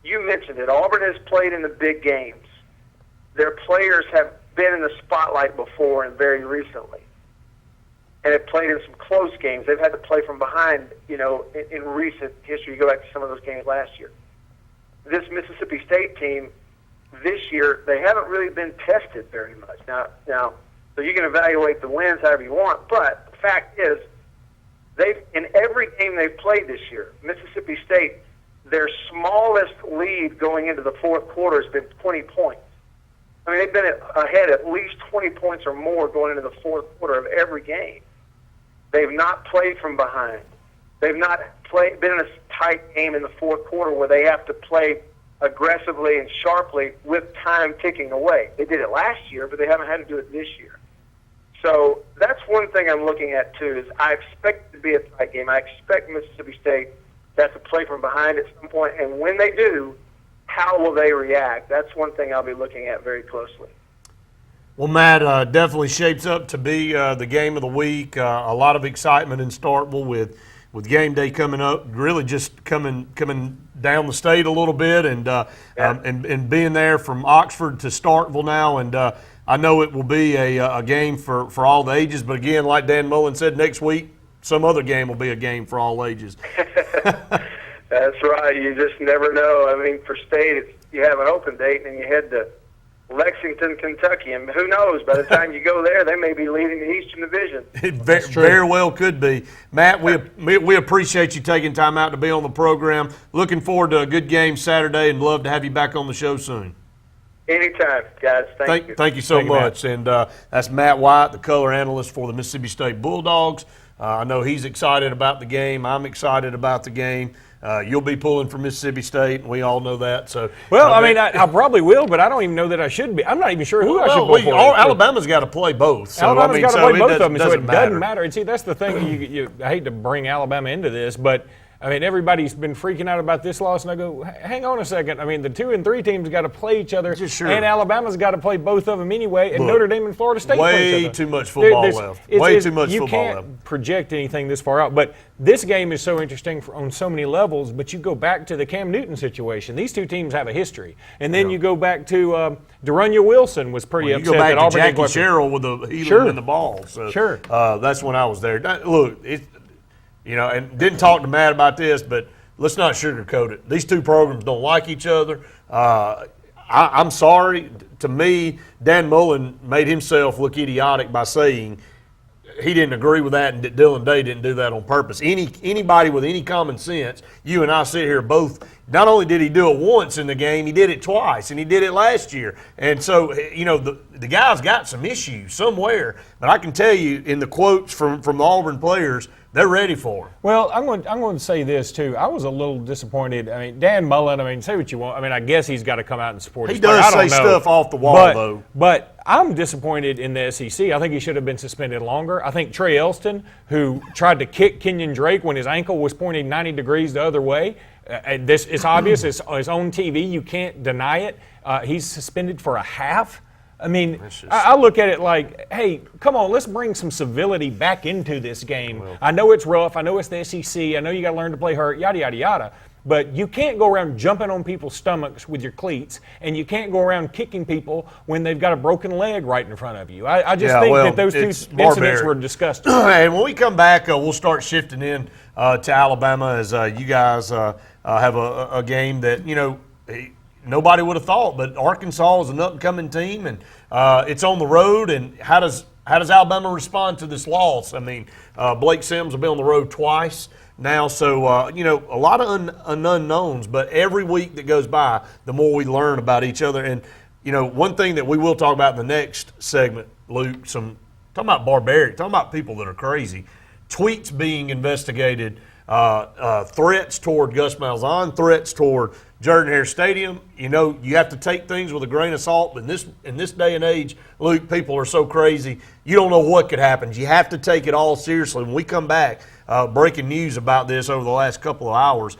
You mentioned it. Auburn has played in the big games. Their players have been in the spotlight before and very recently. And have played in some close games. They've had to play from behind, in recent history. You go back to some of those games last year. This Mississippi State team, this year, they haven't really been tested very much. Now, so you can evaluate the wins however you want, but the fact is, in every game they've played this year, Mississippi State, their smallest lead going into the fourth quarter has been 20 points. I mean, they've been ahead at least 20 points or more going into the fourth quarter of every game. They've not played from behind. They've not been in a tight game in the fourth quarter where they have to play aggressively and sharply with time ticking away. They did it last year, but they haven't had to do it this year. So that's one thing I'm looking at, too, is I expect it to be a tight game. I expect Mississippi State to have to play from behind at some point, and when they do, how will they react? That's one thing I'll be looking at very closely. Well, Matt, definitely shapes up to be the game of the week. A lot of excitement in Starkville with game day coming up, really just coming down the state a little bit, and being there from Oxford to Starkville now, and I know it will be a game for all the ages. But again, like Dan Mullen said, next week some other game will be a game for all ages. That's right. You just never know. I mean, for state, you have an open date and you head to Lexington, Kentucky, and who knows? By the time you go there, they may be leading the Eastern Division. It very well could be. Matt, we appreciate you taking time out to be on the program. Looking forward to a good game Saturday, and love to have you back on the show soon. Anytime, guys. Thank you. Thank you so much. And that's Matt White, the color analyst for the Mississippi State Bulldogs. I know he's excited about the game. I'm excited about the game. You'll be pulling for Mississippi State, and we all know that. So, I probably will, but I don't even know that I should be. I'm not even sure who I should pull for. Alabama's got to play both. So, Alabama's got to play both of them, so it matter. doesn't matter. And see, that's the thing. I hate to bring Alabama into this, but I mean, everybody's been freaking out about this loss, and I go, hang on a second. I mean, the 2 and 3 teams got to play each other, and Alabama's got to play both of them anyway, and Notre Dame and Florida State play each other. Too much football left. Way too much football left. You can't project anything this far out, but this game is so interesting on so many levels, but you go back to the Cam Newton situation. These two teams have a history. And then you go back to Darunya Wilson was pretty upset. You go back that to Auburn Jackie Sherrill with the healing in the ball. So, that's when I was there. Look, and didn't talk to Matt about this, but let's not sugarcoat it. These two programs don't like each other. I'm sorry. To me, Dan Mullen made himself look idiotic by saying he didn't agree with that, and Dylan Day didn't do that on purpose. Anybody with any common sense, you and I sit here both, not only did he do it once in the game, he did it twice, and he did it last year. And so, the guy's got some issues somewhere. But I can tell you, in the quotes from the Auburn players, they're ready for him. Well, I'm going to say this, too. I was a little disappointed. I mean, Dan Mullen, say what you want. I mean, I guess he's got to come out and support his player. He does say stuff off the wall, though. But I'm disappointed in the SEC. I think he should have been suspended longer. I think Trey Elston, who tried to kick Kenyon Drake when his ankle was pointing 90 degrees the other way, it's obvious. It's on TV. You can't deny it. He's suspended for a half. I mean, I look at it like, hey, come on, let's bring some civility back into this game. Well, I know it's rough. I know it's the SEC. I know you got to learn to play hurt, yada, yada, yada. But you can't go around jumping on people's stomachs with your cleats, and you can't go around kicking people when they've got a broken leg right in front of you. I just think that those two incidents were disgusting. And when we come back, we'll start shifting in to Alabama as you guys have a game that, nobody would have thought, but Arkansas is an up-and-coming team, and it's on the road. And how does Alabama respond to this loss? I mean, Blake Sims will be on the road twice now, so a lot of unknowns. But every week that goes by, the more we learn about each other. And one thing that we will talk about in the next segment, Luke, talking about barbaric, talking about people that are crazy. Tweets being investigated threats toward Gus Malzahn, threats toward Jordan-Hare Stadium. You know, you have to take things with a grain of salt. But in this day and age, Luke, people are so crazy. You don't know what could happen. You have to take it all seriously. When we come back, breaking news about this over the last couple of hours,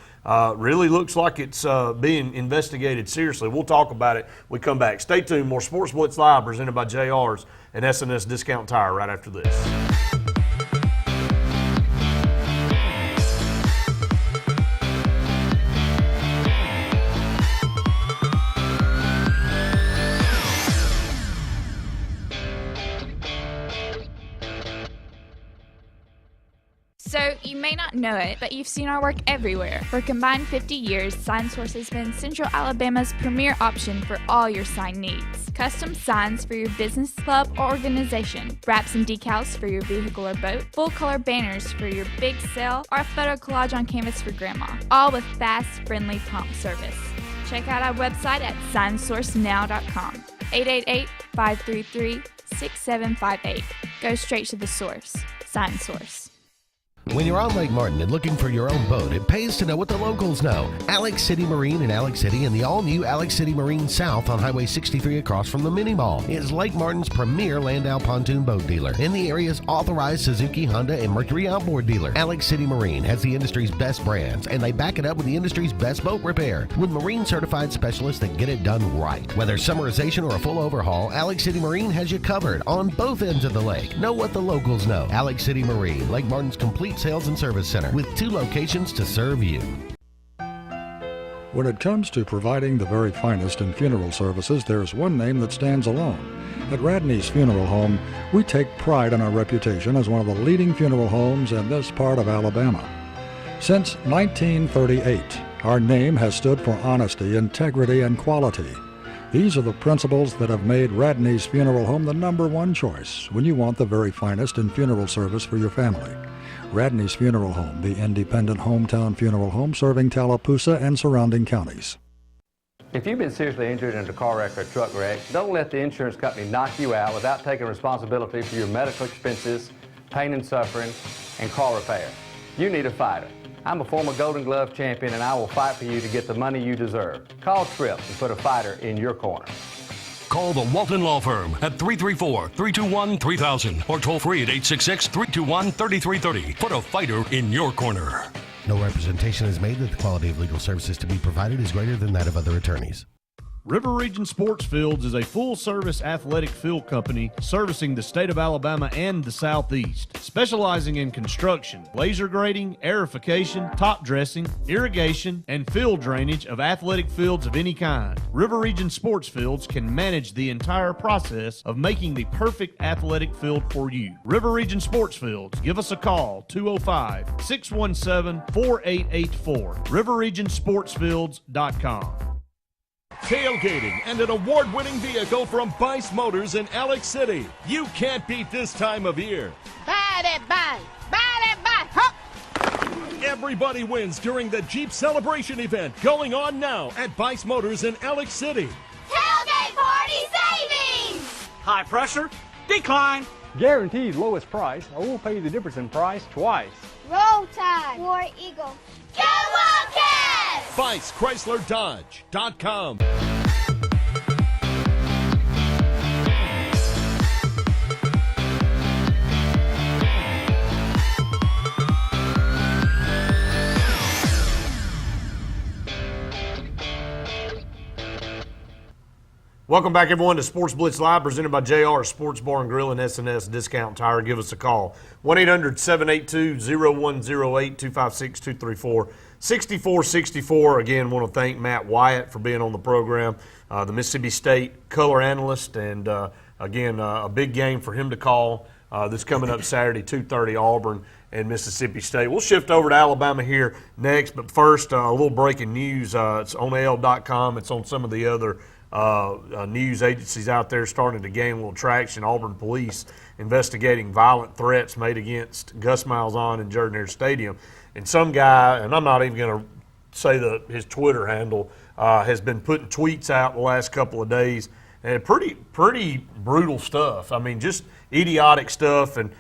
really looks like it's being investigated seriously. We'll talk about it when we come back. Stay tuned. More Sports Blitz Live presented by JR's and S&S Discount Tire right after this. So, you may not know it, but you've seen our work everywhere. For a combined 50 years, SignSource has been Central Alabama's premier option for all your sign needs. Custom signs for your business, club, or organization, wraps and decals for your vehicle or boat, full-color banners for your big sale, or a photo collage on canvas for grandma. All with fast, friendly, prompt service. Check out our website at signsourcenow.com. 888-533-6758. Go straight to the source. SignSource. When you're on Lake Martin and looking for your own boat, it pays to know what the locals know. Alex City Marine in Alex City and the all-new Alex City Marine South on Highway 63 across from the Mini Mall is Lake Martin's premier Landau pontoon boat dealer and the area's authorized Suzuki, Honda, and Mercury outboard dealer. Alex City Marine has the industry's best brands, and they back it up with the industry's best boat repair with marine-certified specialists that get it done right. Whether summerization or a full overhaul, Alex City Marine has you covered on both ends of the lake. Know what the locals know. Alex City Marine, Lake Martin's complete sales and service center with 2 locations to serve you. When it comes to providing the very finest in funeral services, there's one name that stands alone. At Radney's Funeral Home, we take pride in our reputation as one of the leading funeral homes in this part of Alabama. Since 1938, our name has stood for honesty, integrity, and quality. These are the principles that have made Radney's Funeral Home the #1 choice when you want the very finest in funeral service for your family. Radney's Funeral Home, the independent hometown funeral home serving Tallapoosa and surrounding counties. If you've been seriously injured in a car wreck or a truck wreck, don't let the insurance company knock you out without taking responsibility for your medical expenses, pain and suffering, and car repair. You need a fighter. I'm a former Golden Glove champion, and I will fight for you to get the money you deserve. Call Tripp and put a fighter in your corner. Call the Walton Law Firm at 334-321-3000 or toll free at 866-321-3330. Put a fighter in your corner. No representation is made that the quality of legal services to be provided is greater than that of other attorneys. River Region Sports Fields is a full-service athletic field company servicing the state of Alabama and the Southeast, specializing in construction, laser grading, aerification, top dressing, irrigation, and field drainage of athletic fields of any kind. River Region Sports Fields can manage the entire process of making the perfect athletic field for you. River Region Sports Fields. Give us a call, 205-617-4884, riverregionsportsfields.com. Tailgating and an award-winning vehicle from Bice Motors in Alex City. You can't beat this time of year. Buy that Bice! Buy that Bice! Hop! Everybody wins during the Jeep Celebration event going on now at Bice Motors in Alex City. Tailgate party savings! High pressure? Decline! Guaranteed lowest price, or we'll pay you the difference in price twice. Roll Tide! War Eagle! Go Wildcats! BiceChryslerDodge.com. Welcome back, everyone, to Sports Blitz Live, presented by JR Sports Bar and Grill and S&S Discount Tire. Give us a call, 1-800-782-0108, 256-234-6464. Again, want to thank Matt Wyatt for being on the program, the Mississippi State color analyst, and again, a big game for him to call this coming up Saturday, 2:30, Auburn and Mississippi State. We'll shift over to Alabama here next, but first, a little breaking news. It's on AL.com. It's on some of the other news agencies out there starting to gain a little traction. Auburn police investigating violent threats made against Gus Malzahn in Jordan-Hare Stadium. And some guy, and I'm not even going to say his Twitter handle, has been putting tweets out the last couple of days. And pretty brutal stuff. I mean, just idiotic stuff. And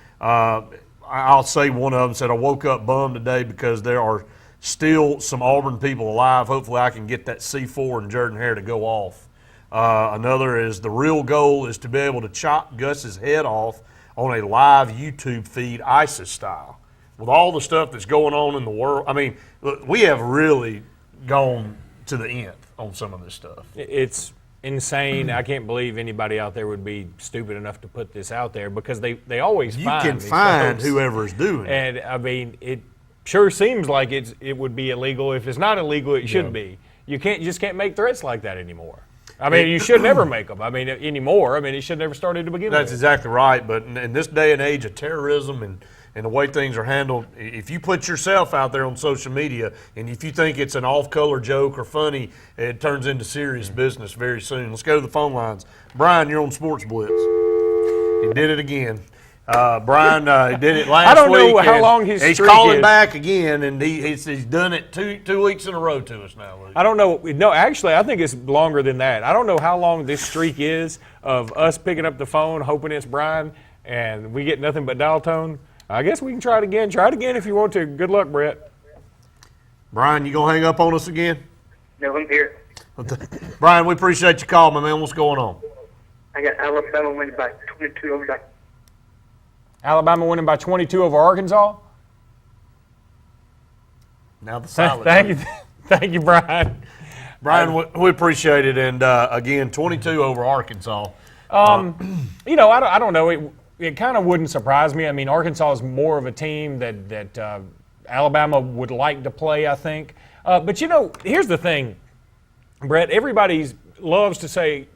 I'll say one of them said, I woke up bummed today because there are still some Auburn people alive. Hopefully I can get that C4 and Jordan-Hare to go off. Another is the real goal is to be able to chop Gus's head off on a live YouTube feed, ISIS style. With all the stuff that's going on in the world, I mean, look, we have really gone to the nth on some of this stuff. It's insane. I can't believe anybody out there would be stupid enough to put this out there because they always You find can these find folks. whoever is doing it. And, I mean, it sure seems like it would be illegal. If it's not illegal, it should be. You just can't make threats like that anymore. I mean, you should never make them. I mean, anymore. I mean, it should never started to begin with. That's exactly right. But in this day and age of terrorism and the way things are handled, if you put yourself out there on social media and if you think it's an off-color joke or funny, it turns into serious business very soon. Let's go to the phone lines. Brian, you're on Sportz Blitz. He did it again. Brian did it last week. I don't know how long his he's streak calling is. back again, and he's done it two weeks in a row to us now, Luke. I don't know. No, actually, I think it's longer than that. I don't know how long this streak is of us picking up the phone, hoping it's Brian, and we get nothing but dial tone. I guess we can try it again. Try it again if you want to. Good luck, Brett. Brian, you going to hang up on us again? No, I'm here. Brian, we appreciate your call, my man. What's going on? I got Alabama winning by 22 over that. Alabama winning by 22 over Arkansas. Now the silence. Thank you, Brian. Brian, we appreciate it, and again, 22 over Arkansas. You know, I don't know. It kind of wouldn't surprise me. I mean, Arkansas is more of a team that Alabama would like to play, I think. But you know, here's the thing, Brett. Everybody loves to say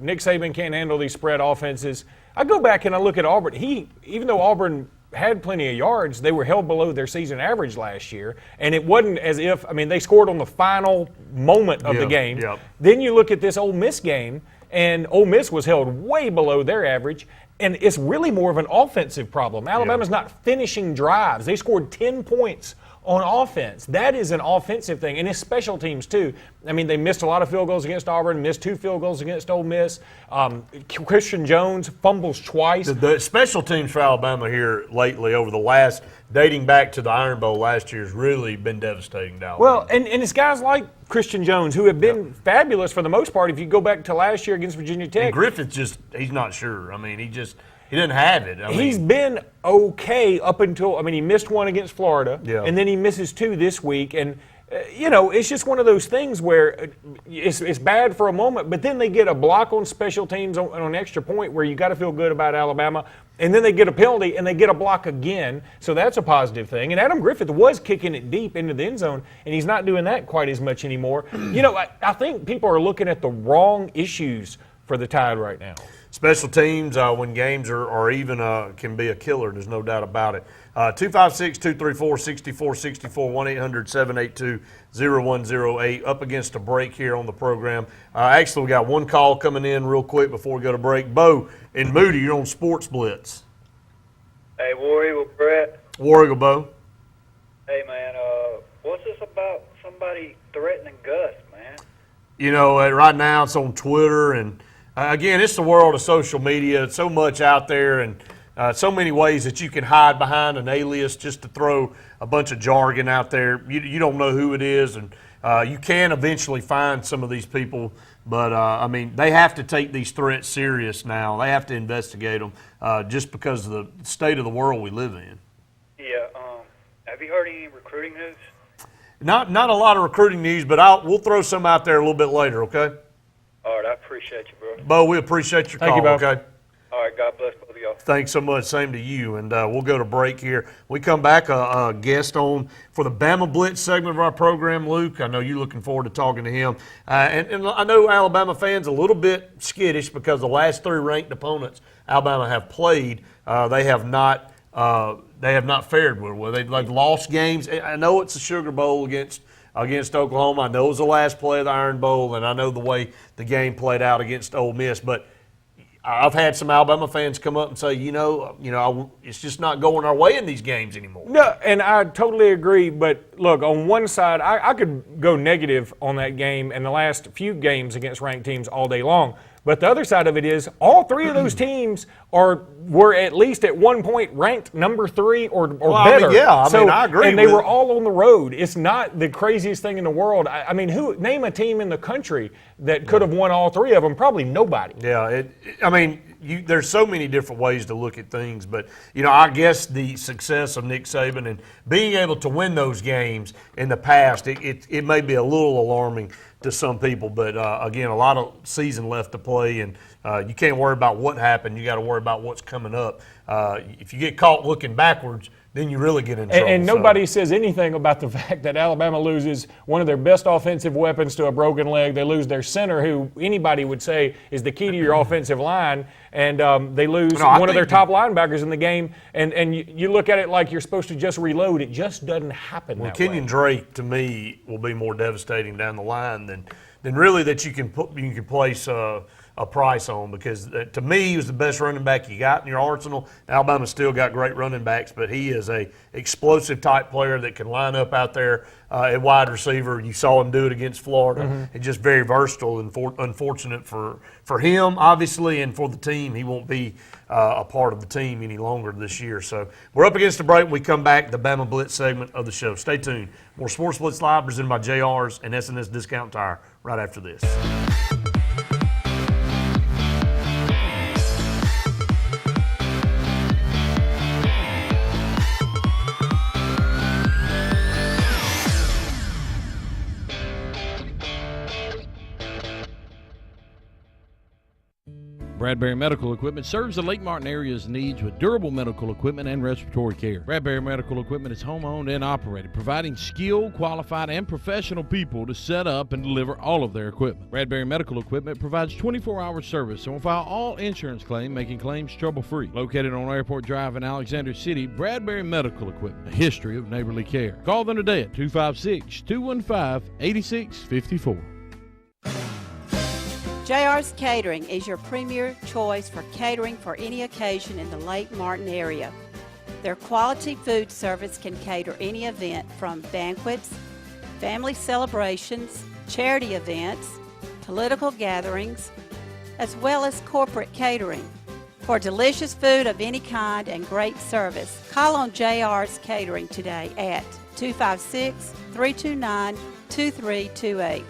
Nick Saban can't handle these spread offenses. I go back and I look at Auburn. Even though Auburn had plenty of yards, they were held below their season average last year. And it wasn't as if, I mean, they scored on the final moment of the game. Yep. Then you look at this Ole Miss game, and Ole Miss was held way below their average. And it's really more of an offensive problem. Alabama's not finishing drives. They scored 10 points on offense. That is an offensive thing, and it's special teams too. I mean, they missed a lot of field goals against Auburn, missed 2 field goals against Ole Miss. Christian Jones fumbles twice. The special teams for Alabama here lately, over the last, dating back to the Iron Bowl last year, has really been devastating to Alabama. Well, and it's guys like Christian Jones who have been fabulous for the most part. If you go back to last year against Virginia Tech. And Griffith he's not sure. I mean, he doesn't have it. He's been okay up until, he missed 1 against Florida, and then he misses 2 this week. And, you know, it's just one of those things where it's bad for a moment, but then they get a block on special teams on an extra point where you got to feel good about Alabama, and then they get a penalty and they get a block again. So that's a positive thing. And Adam Griffith was kicking it deep into the end zone, and he's not doing that quite as much anymore. You know, I think people are looking at the wrong issues for the Tide right now. Special teams, when games are even, can be a killer. There's no doubt about it. 256-234-6464, 1-800-782-0108. Up against a break here on the program. Actually, we got one call coming in real quick before we go to break. Bo in Moody, you're on Sportz Blitz. Hey, War Eagle, Brett. War Eagle, Bo. Hey, man, what's this about somebody threatening Gus, man? You know, right now it's on Twitter, and again, it's the world of social media. It's so much out there, and so many ways that you can hide behind an alias just to throw a bunch of jargon out there. You don't know who it is, and you can eventually find some of these people. But, they have to take these threats serious now. They have to investigate them just because of the state of the world we live in. Yeah, have you heard any recruiting news? Not a lot of recruiting news, but we'll throw some out there a little bit later, okay? All right, I appreciate you, bro. Bo, we appreciate your call, okay? All right, God bless both of y'all. Thanks so much. Same to you. And we'll go to break here. We come back, a guest on for the Bama Blitz segment of our program, Luke. I know you're looking forward to talking to him. And I know Alabama fans a little bit skittish because the last 3 ranked opponents Alabama have played, they have not fared well. They've lost games. I know it's the Sugar Bowl against Oklahoma. I know it was the last play of the Iron Bowl, and I know the way the game played out against Ole Miss. But I've had some Alabama fans come up and say, it's just not going our way in these games anymore. No, and I totally agree. But look, on one side, I could go negative on that game and the last few games against ranked teams all day long. But the other side of it is all three of those teams were at least at one point ranked number 3 or better. I agree. And they were all on the road. It's not the craziest thing in the world. I mean, name a team in the country that could have won all 3 of them? Probably nobody. Yeah, there's so many different ways to look at things, but I guess the success of Nick Saban and being able to win those games in the past, it may be a little alarming to some people, but again, a lot of season left to play, and you can't worry about what happened. You got to worry about what's coming up. If you get caught looking backwards, then you really get in trouble. And nobody says anything about the fact that Alabama loses one of their best offensive weapons to a broken leg. They lose their center, who anybody would say is the key to your offensive line, and they lose one of their top linebackers in the game. And you look at it like you're supposed to just reload. It just doesn't happen that way. Kenyon Drake, to me, will be more devastating down the line than really that you can place a price on, because to me he was the best running back you got in your arsenal. Alabama's still got great running backs, but he is a explosive type player that can line up out there at wide receiver. You saw him do it against Florida. And just very versatile, and unfortunate for him, obviously, and for the team. He won't be a part of the team any longer this year. So we're up against the break. When we come back, the Bama Blitz segment of the show. Stay tuned. More Sports Blitz Live presented by JR's and SNS Discount Tire right after this. Bradbury Medical Equipment serves the Lake Martin area's needs with durable medical equipment and respiratory care. Bradbury Medical Equipment is home-owned and operated, providing skilled, qualified, and professional people to set up and deliver all of their equipment. Bradbury Medical Equipment provides 24-hour service and will file all insurance claims, making claims trouble-free. Located on Airport Drive in Alexander City, Bradbury Medical Equipment, a history of neighborly care. Call them today at 256-215-8654. JR's Catering is your premier choice for catering for any occasion in the Lake Martin area. Their quality food service can cater any event from banquets, family celebrations, charity events, political gatherings, as well as corporate catering. For delicious food of any kind and great service, call on JR's Catering today at 256-329-2328.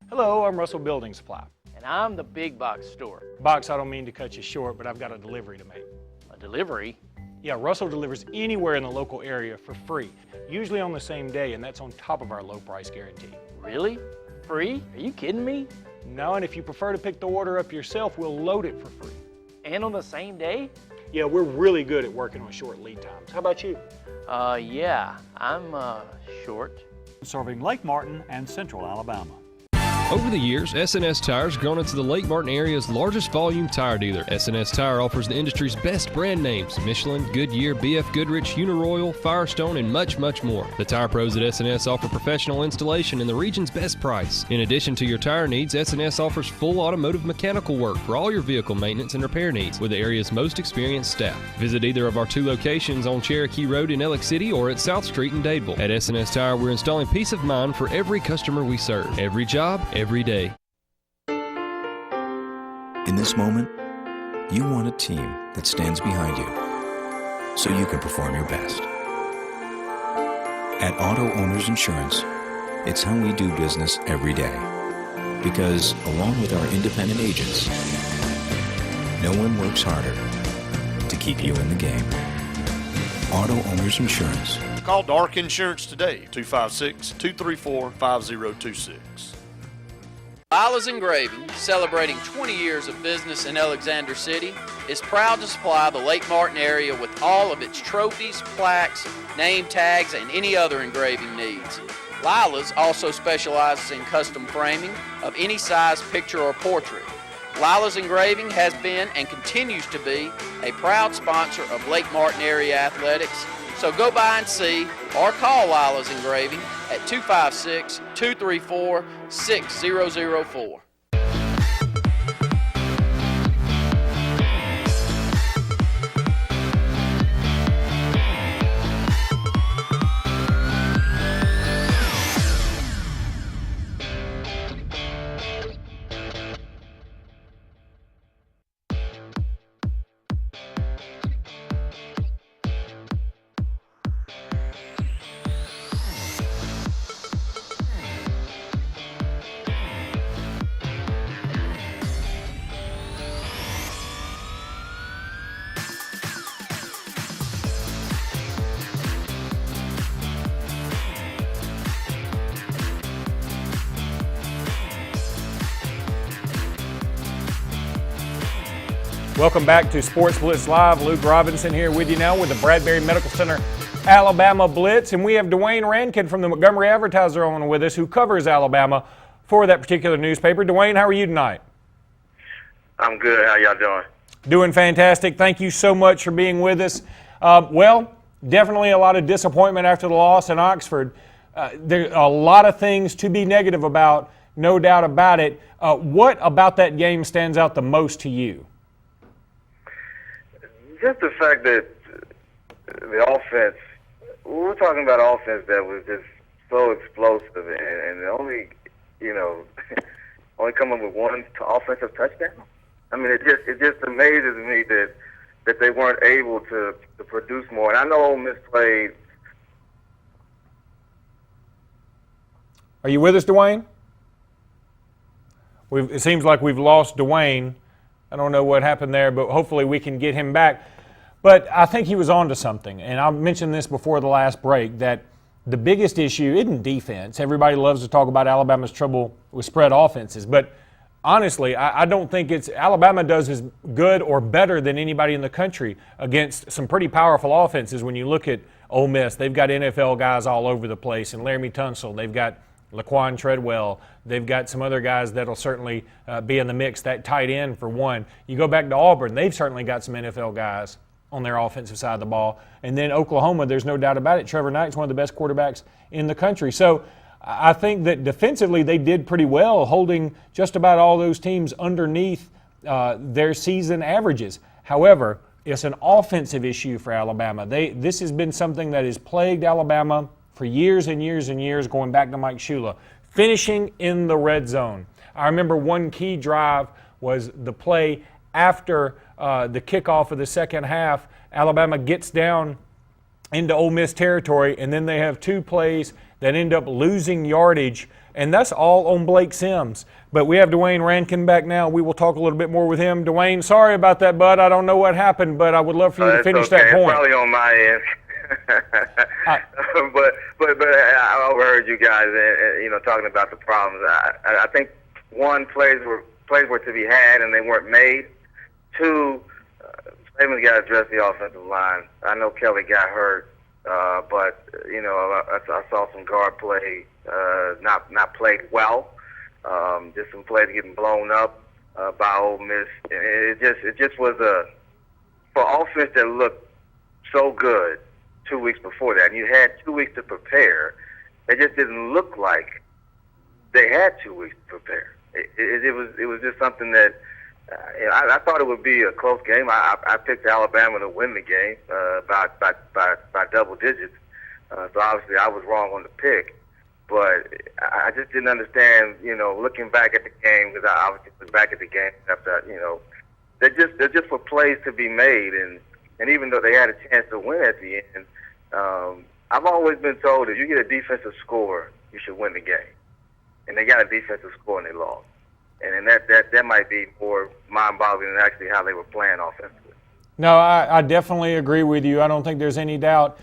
Hello, I'm Russell Building Supply. And I'm the Big Box Store. Box, I don't mean to cut you short, but I've got a delivery to make. A delivery? Yeah, Russell delivers anywhere in the local area for free, usually on the same day, and that's on top of our low price guarantee. Really? Free? Are you kidding me? No, and if you prefer to pick the order up yourself, we'll load it for free. And on the same day? Yeah, we're really good at working on short lead times. How about you? Yeah, I'm short. Serving Lake Martin and Central Alabama. Over the years, SNS Tire has grown into the Lake Martin area's largest volume tire dealer. SNS Tire offers the industry's best brand names: Michelin, Goodyear, BF Goodrich, Uniroyal, Firestone, and much, much more. The tire pros at SNS offer professional installation and the region's best price. In addition to your tire needs, SNS offers full automotive mechanical work for all your vehicle maintenance and repair needs with the area's most experienced staff. Visit either of our 2 locations on Cherokee Road in Alex City or at South Street in Dadeville. At SNS Tire, we're installing peace of mind for every customer we serve. Every job, every day. In this moment, you want a team that stands behind you so you can perform your best. At Auto Owners Insurance, it's how we do business every day. Because along with our independent agents, no one works harder to keep you in the game. Auto Owners Insurance. Call Dark Insurance today, 256-234-5026. Lila's Engraving, celebrating 20 years of business in Alexander City, is proud to supply the Lake Martin area with all of its trophies, plaques, name tags, and any other engraving needs. Lila's also specializes in custom framing of any size picture or portrait. Lila's Engraving has been and continues to be a proud sponsor of Lake Martin area athletics, so go by and see or call Lila's Engraving at 256-234-6004. Welcome back to Sports Blitz Live. Luke Robinson here with you now with the Bradbury Medical Center Alabama Blitz. And we have Dwayne Rankin from the Montgomery Advertiser on with us, who covers Alabama for that particular newspaper. Dwayne, how are you tonight? I'm good. How y'all doing? Doing fantastic. Thank you so much for being with us. Well, definitely a lot of disappointment after the loss in Oxford. There are a lot of things to be negative about, no doubt about it. What about that game stands out the most to you? Just the fact that the offense, we're talking about offense that was just so explosive and only, only come up with one offensive touchdown. I mean, it just amazes me that they weren't able to produce more. And I know Ole Miss played. Are you with us, Dwayne? It seems like we've lost Dwayne. I don't know what happened there, but hopefully we can get him back. But I think he was on to something, and I mentioned this before the last break, that the biggest issue isn't defense. Everybody loves to talk about Alabama's trouble with spread offenses, but honestly, I don't think Alabama does as good or better than anybody in the country against some pretty powerful offenses. When you look at Ole Miss, they've got NFL guys all over the place, and Laramie Tunsil, they've got Laquan Treadwell. They've got some other guys that'll certainly be in the mix, that tight end for one. You go back to Auburn, they've certainly got some NFL guys on their offensive side of the ball. And then Oklahoma, there's no doubt about it, Trevor Knight's one of the best quarterbacks in the country. So I think that defensively they did pretty well, holding just about all those teams underneath their season averages. However, it's an offensive issue for Alabama. This has been something that has plagued Alabama for years and years and years, going back to Mike Shula, finishing in the red zone. I remember one key drive was the play after the kickoff of the second half. Alabama gets down into Ole Miss territory, and then they have two plays that end up losing yardage, and that's all on Blake Sims. But we have Dwayne Rankin back now. We will talk a little bit more with him. Dwayne, sorry about that, bud. I don't know what happened, but I would love for you to finish that point. It's probably on my end. but I overheard you guys, talking about the problems. I think one, plays were to be had and they weren't made. Two, Saban's got to address the offensive line. I know Kelly got hurt, but I saw some guard play not played well. Just some plays getting blown up by Ole Miss. It just was for offense that looked so good 2 weeks before that, and you had 2 weeks to prepare. It just didn't look like they had 2 weeks to prepare. It was just something that I thought it would be a close game. I picked Alabama to win the game by double digits. So obviously I was wrong on the pick, but I just didn't understand. Looking back at the game, because I obviously was back at the game after they're just for plays to be made, and even though they had a chance to win at the end. I've always been told if you get a defensive score, you should win the game. And they got a defensive score and they lost. And that might be more mind-boggling than actually how they were playing offensively. No, I definitely agree with you. I don't think there's any doubt.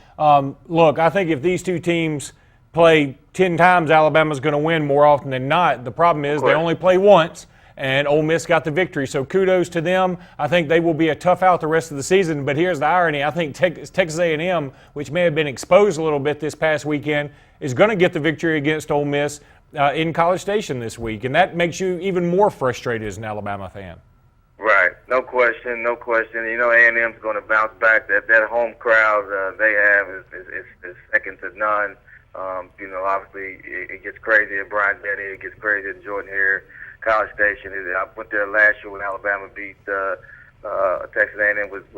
Look, I think if these two teams play 10 times, Alabama's going to win more often than not. The problem is they only play once. And Ole Miss got the victory. So kudos to them. I think they will be a tough out the rest of the season. But here's the irony. I think Texas A&M, which may have been exposed a little bit this past weekend, is going to get the victory against Ole Miss in College Station this week. And that makes you even more frustrated as an Alabama fan. Right. No question. A&M's going to bounce back. That home crowd they have is second to none. Obviously it gets crazy at Bryant Denny. It gets crazy at Jordan Hare. College Station. I went there last year when Alabama beat Texas A&M with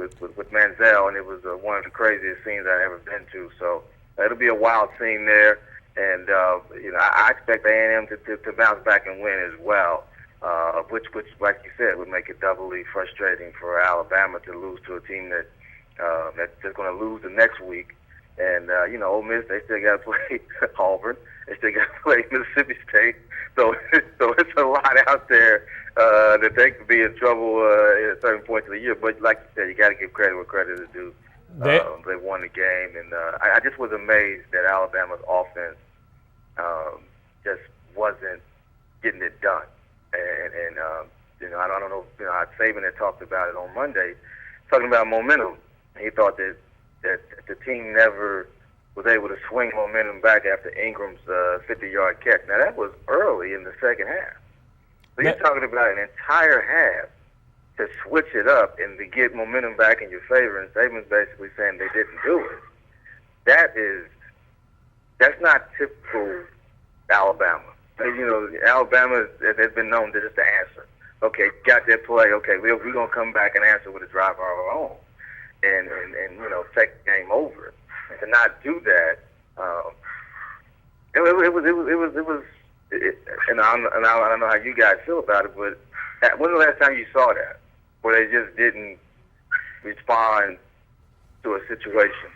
Manziel, and it was one of the craziest scenes I've ever been to. So it'll be a wild scene there, and I expect A&M to bounce back and win as well, which, like you said, would make it doubly frustrating for Alabama to lose to a team that's just going to lose the next week. And Ole Miss, they still got to play Auburn. They still got to play Mississippi State. So it's a lot out there that they could be in trouble at certain points of the year. But like you said, you got to give credit where credit is due. They won the game, and I just was amazed that Alabama's offense just wasn't getting it done. And I don't know, how Saban had talked about it on Monday, talking about momentum. He thought that the team never was able to swing momentum back after Ingram's 50-yard catch. Now, that was early in the second half. So you're talking about an entire half to switch it up and to get momentum back in your favor, and Saban's basically saying they didn't do it. That's not typical Alabama. Alabama has been known to just to answer. Okay, got that play. Okay, we're going to come back and answer with a drive of our own and take the game over. And to not do that, it was. And I don't know how you guys feel about it, but when was the last time you saw that, where they just didn't respond to a situation?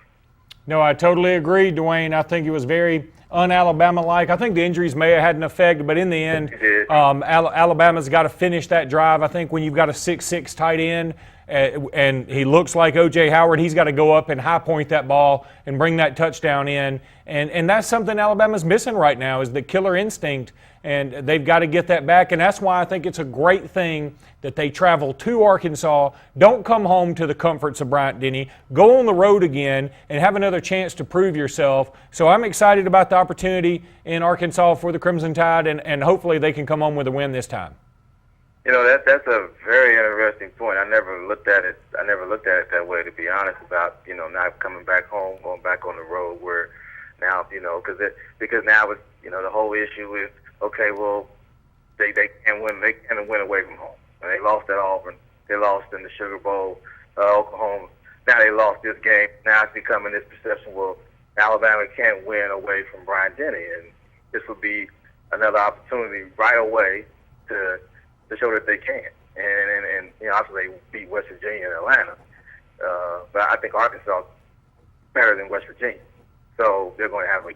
No, I totally agree, Dwayne. I think it was very un-Alabama-like. I think the injuries may have had an effect, but in the end, Alabama's got to finish that drive. I think when you've got a 6'6" tight end, and he looks like O.J. Howard, he's got to go up and high point that ball and bring that touchdown in. And that's something Alabama's missing right now, is the killer instinct, and they've got to get that back. And that's why I think it's a great thing that they travel to Arkansas, don't come home to the comforts of Bryant-Denny, go on the road again and have another chance to prove yourself. So I'm excited about the opportunity in Arkansas for the Crimson Tide, and hopefully they can come home with a win this time. That's a very interesting point. I never looked at it that way, to be honest, about, not coming back home, going back on the road, where now, because now it's, the whole issue is, okay, well, they can't win away from home. And they lost at Auburn. They lost in the Sugar Bowl, Oklahoma. Now they lost this game. Now it's becoming this perception, well, Alabama can't win away from Bryant-Denny, and this will be another opportunity right away to show that they can. And obviously they beat West Virginia and Atlanta. But I think Arkansas is better than West Virginia. So they're going to have a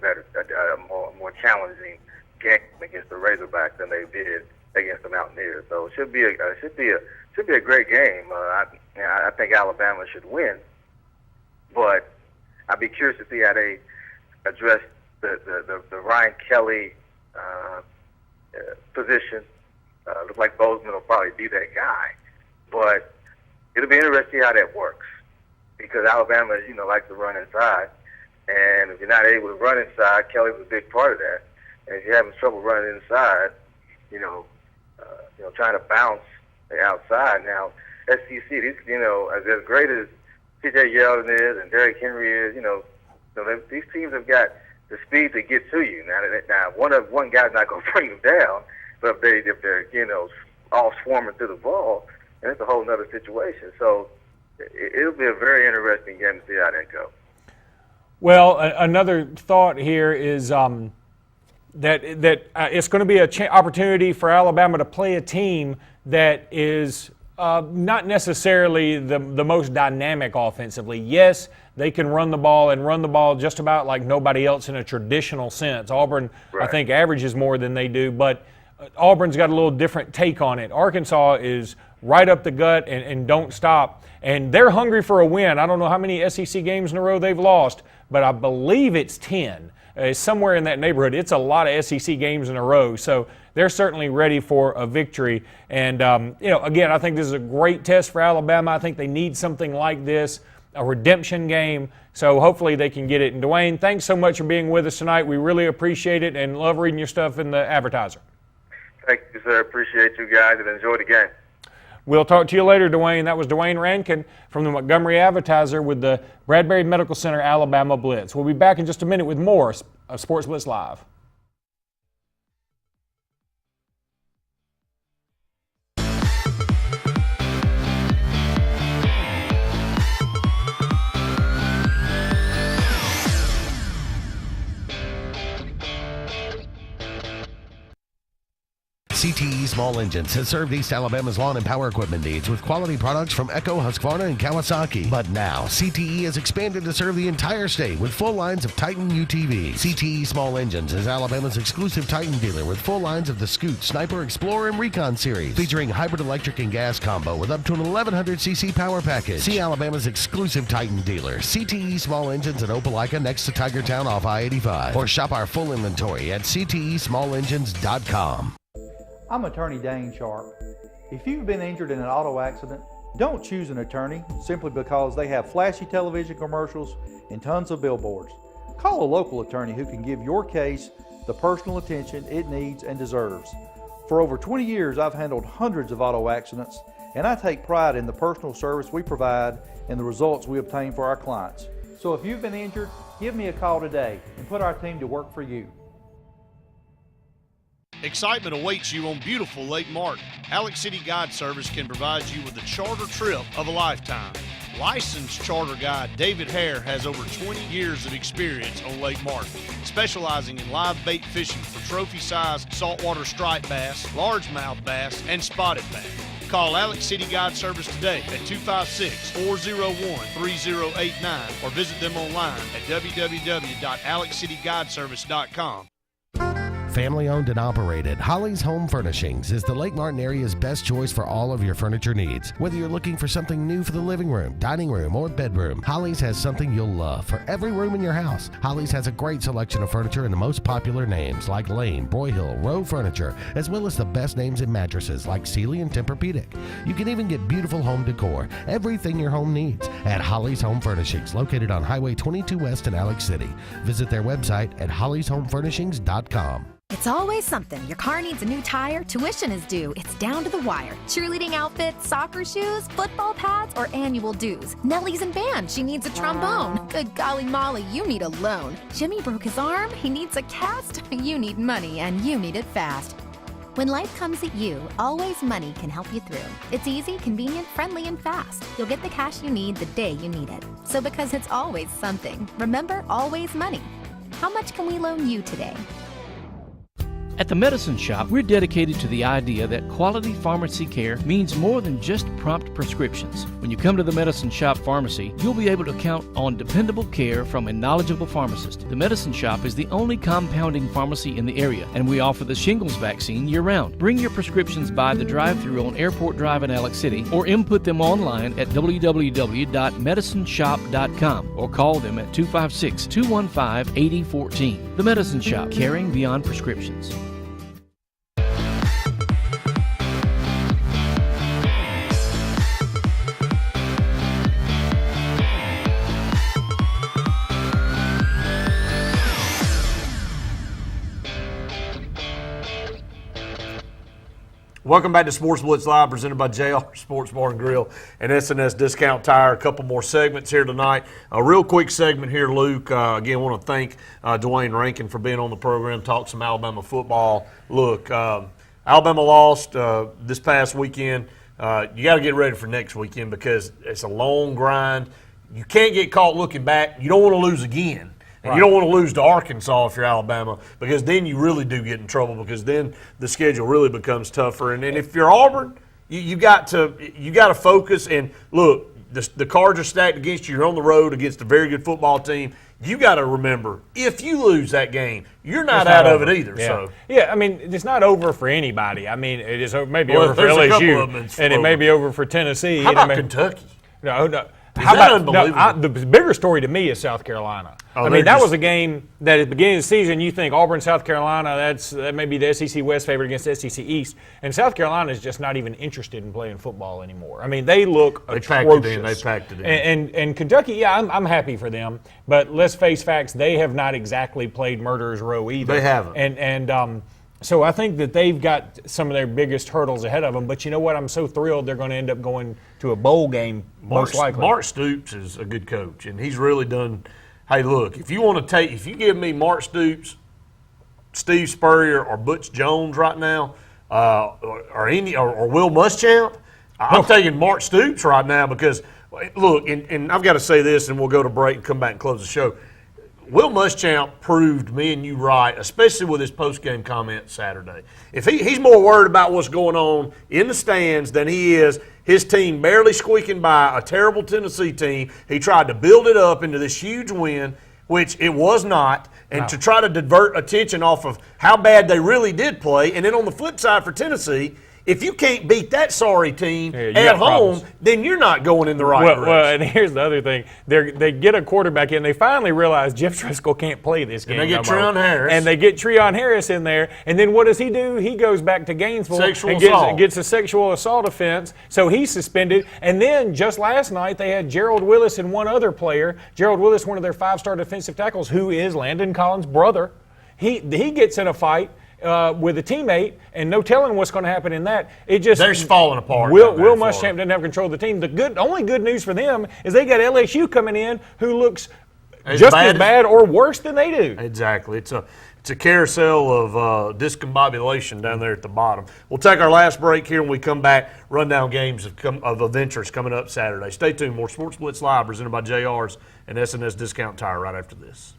more challenging game against the Razorbacks than they did against the Mountaineers. So it should be a great game. I think Alabama should win, but I'd be curious to see how they address the Ryan Kelly position. Looks like Bozeman will probably be that guy, but it'll be interesting to see how that works, because Alabama, likes to run inside, and if you're not able to run inside, Kelly's a big part of that. And if you're having trouble running inside, trying to bounce the outside. Now, SEC, as great as T.J. Yeldon is and Derrick Henry is, these teams have got the speed to get to you. Now one guy's not going to bring them down, but if they're all swarming through the ball, and it's a whole other situation. So it'll be a very interesting game to see how that goes. Well, another thought here is that it's going to be an opportunity for Alabama to play a team that is not necessarily the most dynamic offensively. Yes, they can run the ball just about like nobody else in a traditional sense. Auburn, right, I think, averages more than they do, but Auburn's got a little different take on it. Arkansas is right up the gut and don't stop, and they're hungry for a win. I don't know how many SEC games in a row they've lost, but I believe it's 10. Somewhere in that neighborhood. It's a lot of SEC games in a row, so they're certainly ready for a victory. And, again, I think this is a great test for Alabama. I think they need something like this, a redemption game, so hopefully they can get it. And, Dwayne, thanks so much for being with us tonight. We really appreciate it and love reading your stuff in the Advertiser. Thank you, sir. Appreciate you guys, and enjoy the game. We'll talk to you later, Dwayne. That was Dwayne Rankin from the Montgomery Advertiser with the Bradbury Medical Center Alabama Blitz. We'll be back in just a minute with more of Sports Blitz Live. CTE Small Engines has served East Alabama's lawn and power equipment needs with quality products from Echo, Husqvarna, and Kawasaki. But now, CTE has expanded to serve the entire state with full lines of Titan UTVs. CTE Small Engines is Alabama's exclusive Titan dealer with full lines of the Scoot, Sniper, Explorer, and Recon series, featuring hybrid electric and gas combo with up to an 1100cc power package. See Alabama's exclusive Titan dealer, CTE Small Engines in Opelika next to Tigertown off I-85. Or shop our full inventory at ctesmallengines.com. I'm attorney Dane Sharp. If you've been injured in an auto accident, don't choose an attorney simply because they have flashy television commercials and tons of billboards. Call a local attorney who can give your case the personal attention it needs and deserves. For over 20 years, I've handled hundreds of auto accidents, and I take pride in the personal service we provide and the results we obtain for our clients. So if you've been injured, give me a call today and put our team to work for you. Excitement awaits you on beautiful Lake Martin. Alex City Guide Service can provide you with a charter trip of a lifetime. Licensed charter guide David Hare has over 20 years of experience on Lake Martin, specializing in live bait fishing for trophy-sized saltwater striped bass, largemouth bass, and spotted bass. Call Alex City Guide Service today at 256-401-3089 or visit them online at www.alexcityguideservice.com. Family owned and operated, Holly's Home Furnishings is the Lake Martin area's best choice for all of your furniture needs. Whether you're looking for something new for the living room, dining room, or bedroom, Holly's has something you'll love for every room in your house. Holly's has a great selection of furniture and the most popular names like Lane, Broyhill, Rowe Furniture, as well as the best names in mattresses like Sealy and Tempur-Pedic. You can even get beautiful home decor, everything your home needs, at Holly's Home Furnishings, located on Highway 22 West in Alex City. Visit their website at hollyshomefurnishings.com. It's always something. Your car needs a new tire, tuition is due, it's down to the wire. Cheerleading outfits, soccer shoes, football pads, or annual dues. Nellie's in band, she needs a trombone. Good golly Molly, you need a loan. Jimmy broke his arm, he needs a cast. You need money, and you need it fast. When life comes at you, Always Money can help you through. It's easy, convenient, friendly, and fast. You'll get the cash you need the day you need it. So because it's always something, remember Always Money. How much can we loan you today? At the Medicine Shop, we're dedicated to the idea that quality pharmacy care means more than just prompt prescriptions. When you come to the Medicine Shop Pharmacy, you'll be able to count on dependable care from a knowledgeable pharmacist. The Medicine Shop is the only compounding pharmacy in the area, and we offer the shingles vaccine year-round. Bring your prescriptions by the drive-thru on Airport Drive in Alex City, or input them online at www.medicineshop.com, or call them at 256-215-8014. The Medicine Shop, caring beyond prescriptions. Welcome back to Sportz Blitz Live, presented by JR Sports Bar and Grill and SNS Discount Tire. A couple more segments here tonight. A real quick segment here, Luke. Again, I want to thank Dwayne Rankin for being on the program, talk some Alabama football. Look, Alabama lost this past weekend. You got to get ready for next weekend because it's a long grind. You can't get caught looking back. You don't want to lose again. And you don't want to lose to Arkansas if you're Alabama, because then you really do get in trouble, because then the schedule really becomes tougher. And if you're Auburn, you got to focus. And look, the cards are stacked against you. You're on the road against a very good football team. You got to remember, if you lose that game, you're not out of it either. Yeah. So I mean, it's not over for anybody. I mean, it is maybe over for LSU, and it may be over for Tennessee. How about Kentucky? No. How about unbelievable? The bigger story to me is South Carolina. I mean, that was a game that at the beginning of the season you think Auburn, South Carolina, that may be the SEC West favorite against the SEC East, and South Carolina is just not even interested in playing football anymore. I mean, they look atrocious. They packed it in. And Kentucky, I'm happy for them, but let's face facts, they have not exactly played murderer's row either. They haven't. And so I think that they've got some of their biggest hurdles ahead of them. But you know what? I'm so thrilled they're going to end up going to a bowl game, most likely. Mark Stoops is a good coach, and he's really done. Hey, look, if you give me Mark Stoops, Steve Spurrier, or Butch Jones right now, or Will Muschamp, I'm taking Mark Stoops right now because, look, and I've got to say this, and we'll go to break and come back and close the show. Will Muschamp proved me and you right, especially with his post-game comment Saturday. If he's more worried about what's going on in the stands than he is his team barely squeaking by a terrible Tennessee team. He tried to build it up into this huge win, which it was not, and to try to divert attention off of how bad they really did play. And then on the flip side for Tennessee, If you can't beat that sorry team you at got home, problems. then you're not going in the right direction. Well, and here's the other thing. They get a quarterback in. They finally realize Jeff Driscoll can't play this game. And they get Treon Harris. And they get Treon Harris in there. And then what does he do? He goes back to Gainesville and gets a sexual assault offense. So he's suspended. And then just last night they had Gerald Willis and one other player. Gerald Willis, one of their 5-star defensive tackles, who is Landon Collins' brother. He gets in a fight with a teammate, and no telling what's going to happen in that. They're just falling apart. Will Muschamp doesn't have control of the team. The only good news for them is they got LSU coming in, who looks just as bad or worse than they do. Exactly. It's a carousel of discombobulation down there at the bottom. We'll take our last break here when we come back. Rundown games of adventures coming up Saturday. Stay tuned. More Sports Blitz Live presented by JR's and S&S Discount Tire right after this.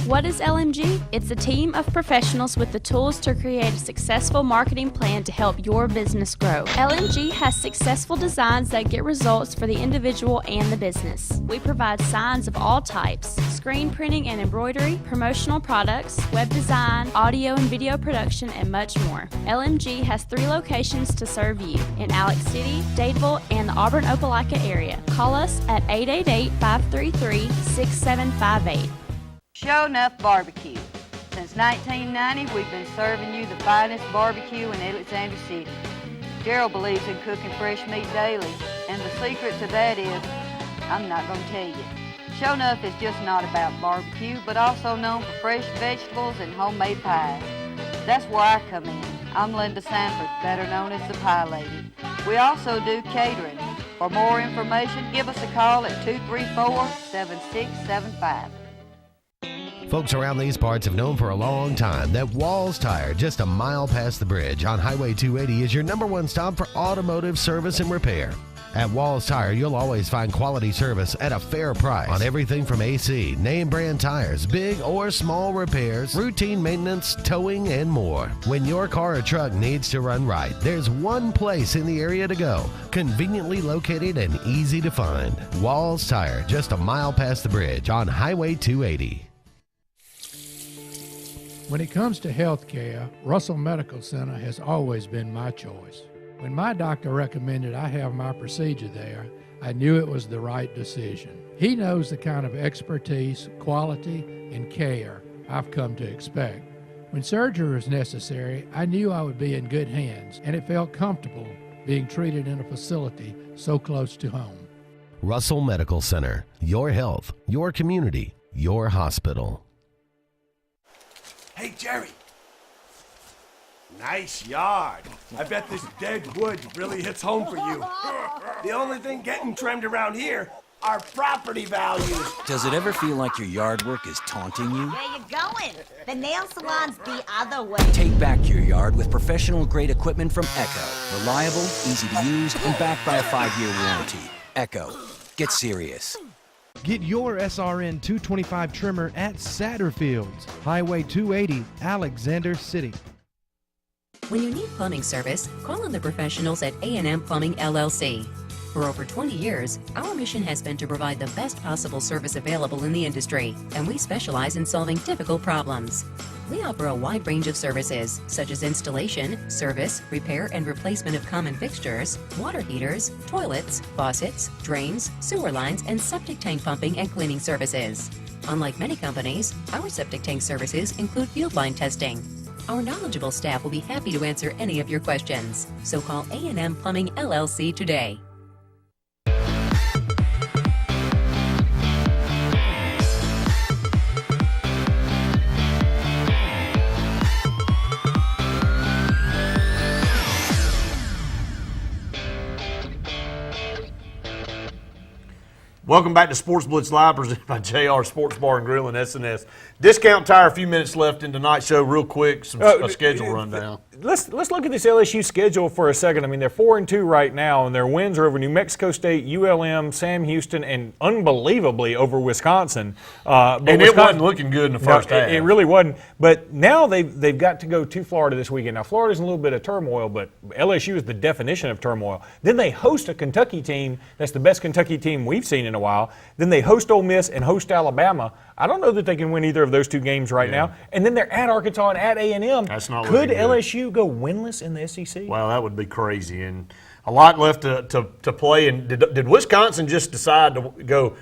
What is LMG? It's a team of professionals with the tools to create a successful marketing plan to help your business grow. LMG has successful designs that get results for the individual and the business. We provide signs of all types, screen printing and embroidery, promotional products, web design, audio and video production, and much more. LMG has 3 locations to serve you in Alex City, Dadeville, and the Auburn Opelika area. Call us at 888-533-6758. Show Enough Barbecue. Since 1990, we've been serving you the finest barbecue in Alexander City. Gerald believes in cooking fresh meat daily, and the secret to that is, I'm not going to tell you. Show Enough is just not about barbecue, but also known for fresh vegetables and homemade pies. That's where I come in. I'm Linda Sanford, better known as the Pie Lady. We also do catering. For more information, give us a call at 234-7675. Folks around these parts have known for a long time that Walls Tire, just a mile past the bridge on Highway 280, is your #1 stop for automotive service and repair. At Walls Tire, you'll always find quality service at a fair price on everything from AC, name brand tires, big or small repairs, routine maintenance, towing, and more. When your car or truck needs to run right, there's one place in the area to go, conveniently located and easy to find. Walls Tire, just a mile past the bridge on Highway 280. When it comes to health care, Russell Medical Center has always been my choice. When my doctor recommended I have my procedure there, I knew it was the right decision. He knows the kind of expertise, quality, and care I've come to expect. When surgery was necessary, I knew I would be in good hands, and it felt comfortable being treated in a facility so close to home. Russell Medical Center, your health, your community, your hospital. Hey, Jerry. Nice yard. I bet this dead wood really hits home for you. The only thing getting trimmed around here are property values. Does it ever feel like your yard work is taunting you? Where you going? The nail salon's the other way. Take back your yard with professional-grade equipment from Echo. Reliable, easy to use, and backed by a 5-year warranty. Echo. Get serious. Get your SRN 225 trimmer at Satterfield's, Highway 280, Alexander City. When you need plumbing service, call on the professionals at A&M Plumbing LLC. For over 20 years, our mission has been to provide the best possible service available in the industry, and we specialize in solving difficult problems. We offer a wide range of services, such as installation, service, repair, and replacement of common fixtures, water heaters, toilets, faucets, drains, sewer lines, and septic tank pumping and cleaning services. Unlike many companies, our septic tank services include field line testing. Our knowledgeable staff will be happy to answer any of your questions, so call A&M Plumbing LLC today. Welcome back to Sports Blitz Live, presented by JR Sports Bar and Grill and SNS. Discount Tire, a few minutes left in tonight's show. Real quick, a schedule rundown. Let's look at this LSU schedule for a second. I mean, they're 4-2 right now, and their wins are over New Mexico State, ULM, Sam Houston, and unbelievably over Wisconsin. And it wasn't looking good in the first half. It really wasn't. But now they've got to go to Florida this weekend. Now, Florida's in a little bit of turmoil, but LSU is the definition of turmoil. Then they host a Kentucky team that's the best Kentucky team we've seen in a while. Then they host Ole Miss and host Alabama. I don't know that they can win either of those two games right now. And then they're at Arkansas and at A&M. That's not Could looking good. LSU go winless in the SEC? Well, that would be crazy. And a lot left to play. And did Wisconsin just decide to go,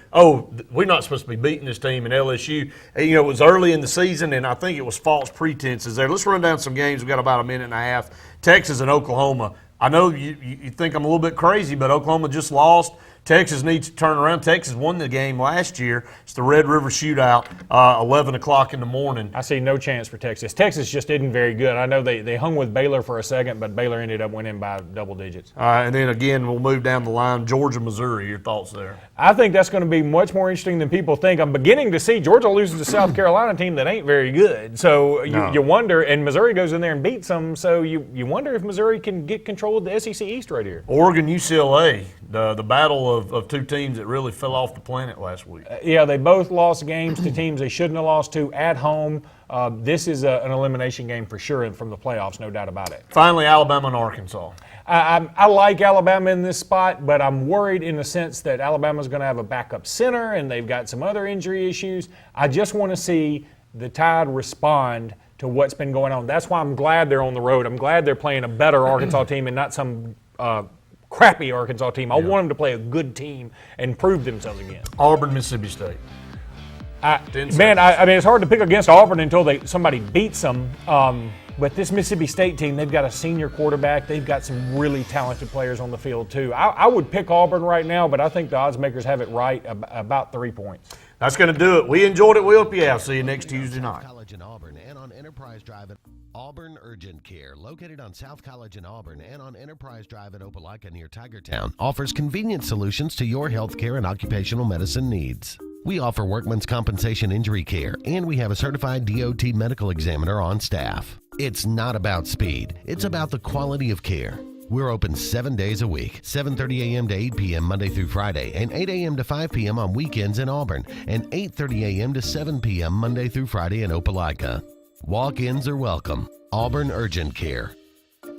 we're not supposed to be beating this team in LSU? You know, it was early in the season, and I think it was false pretenses there. Let's run down some games. We've got about a minute and a half. Texas and Oklahoma. I know you think I'm a little bit crazy, but Oklahoma just lost. Texas needs to turn around. Texas won the game last year. It's the Red River Shootout, 11 o'clock in the morning. I see no chance for Texas. Texas just isn't very good. I know they hung with Baylor for a second, but Baylor ended up winning by double digits. And then again, we'll move down the line. Georgia, Missouri, your thoughts there? I think that's going to be much more interesting than people think. I'm beginning to see Georgia loses to South Carolina team that ain't very good. So you wonder, and Missouri goes in there and beats them, so you wonder if Missouri can get control of the SEC East right here. Oregon, UCLA, the battle of two teams that really fell off the planet last week. Yeah, they both lost games to teams they shouldn't have lost to at home. This is an elimination game for sure and from the playoffs, no doubt about it. Finally, Alabama and Arkansas. I like Alabama in this spot, but I'm worried in the sense that Alabama's going to have a backup center and they've got some other injury issues. I just want to see the Tide respond to what's been going on. That's why I'm glad they're on the road. I'm glad they're playing a better Arkansas team and not some crappy Arkansas team. I want them to play a good team and prove themselves again. Auburn, Mississippi State. I mean, it's hard to pick against Auburn until somebody beats them. But this Mississippi State team, they've got a senior quarterback. They've got some really talented players on the field, too. I would pick Auburn right now, but I think the odds makers have it right about 3 points. That's going to do it. We enjoyed it. We hope you have. See you next Tuesday night. College in Auburn and on Enterprise Drive at Auburn Urgent Care, located on South College in Auburn and on Enterprise Drive at Opelika near Tigertown, offers convenient solutions to your healthcare and occupational medicine needs. We offer workman's compensation injury care, and we have a certified DOT medical examiner on staff. It's not about speed. It's about the quality of care. We're open 7 days a week, 7:30 a.m. to 8 p.m. Monday through Friday, and 8 a.m. to 5 p.m. on weekends in Auburn, and 8:30 a.m. to 7 p.m. Monday through Friday in Opelika. Walk-ins are welcome. Auburn Urgent Care.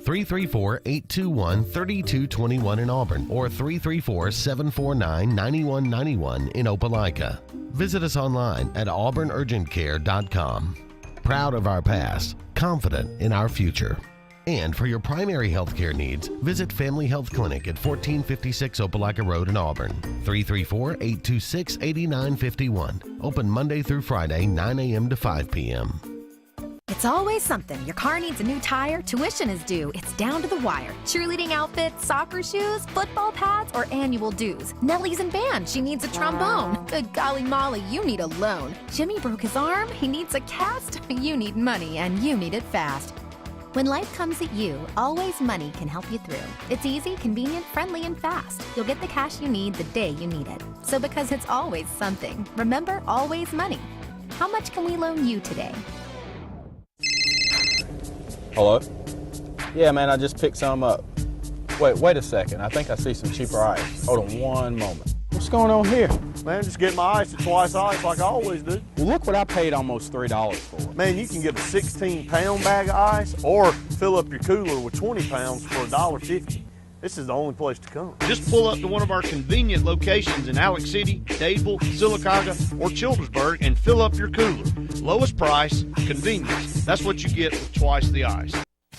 334-821-3221 in Auburn or 334-749-9191 in Opelika. Visit us online at auburnurgentcare.com. Proud of our past, confident in our future. And for your primary health care needs, visit Family Health Clinic at 1456 Opelika Road in Auburn. 334-826-8951. Open Monday through Friday, 9 a.m. to 5 p.m. It's always something. Your car needs a new tire, tuition is due, it's down to the wire. Cheerleading outfits, soccer shoes, football pads, or annual dues. Nellie's in band, she needs a trombone. Good golly Molly, you need a loan. Jimmy broke his arm, he needs a cast. You need money, and you need it fast. When life comes at you, Always Money can help you through. It's easy, convenient, friendly, and fast. You'll get the cash you need the day you need it. So because it's always something, remember Always Money. How much can we loan you today? Hello? Yeah, man, I just picked some up. Wait a second. I think I see some cheaper ice. Hold on one moment. What's going on here? Man, just get my ice at Twice Ice like I always do. Well, look what I paid almost $3 for. Man, you can get a 16-pound bag of ice or fill up your cooler with 20 pounds for $1.50. This is the only place to come. Just pull up to one of our convenient locations in Alex City, Dadeville, Sylacauga, or Childersburg and fill up your cooler. Lowest price, convenience. That's what you get with Twice the Ice.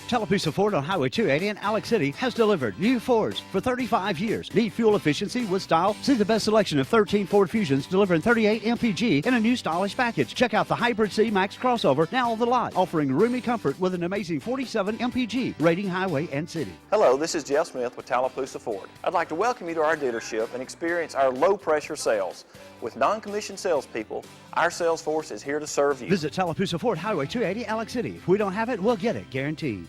Tallapoosa Ford on Highway 280 in Alex City has delivered new Fords for 35 years. Need fuel efficiency with style? See the best selection of 13 Ford Fusions delivering 38 mpg in a new stylish package. Check out the Hybrid C Max crossover now on the lot, offering roomy comfort with an amazing 47 mpg rating highway and city. Hello, this is Jeff Smith with Tallapoosa Ford. I'd like to welcome you to our dealership and experience our low-pressure sales. With non-commissioned salespeople, our sales force is here to serve you. Visit Tallapoosa Ford Highway 280 Alex City. If we don't have it, we'll get it, guaranteed.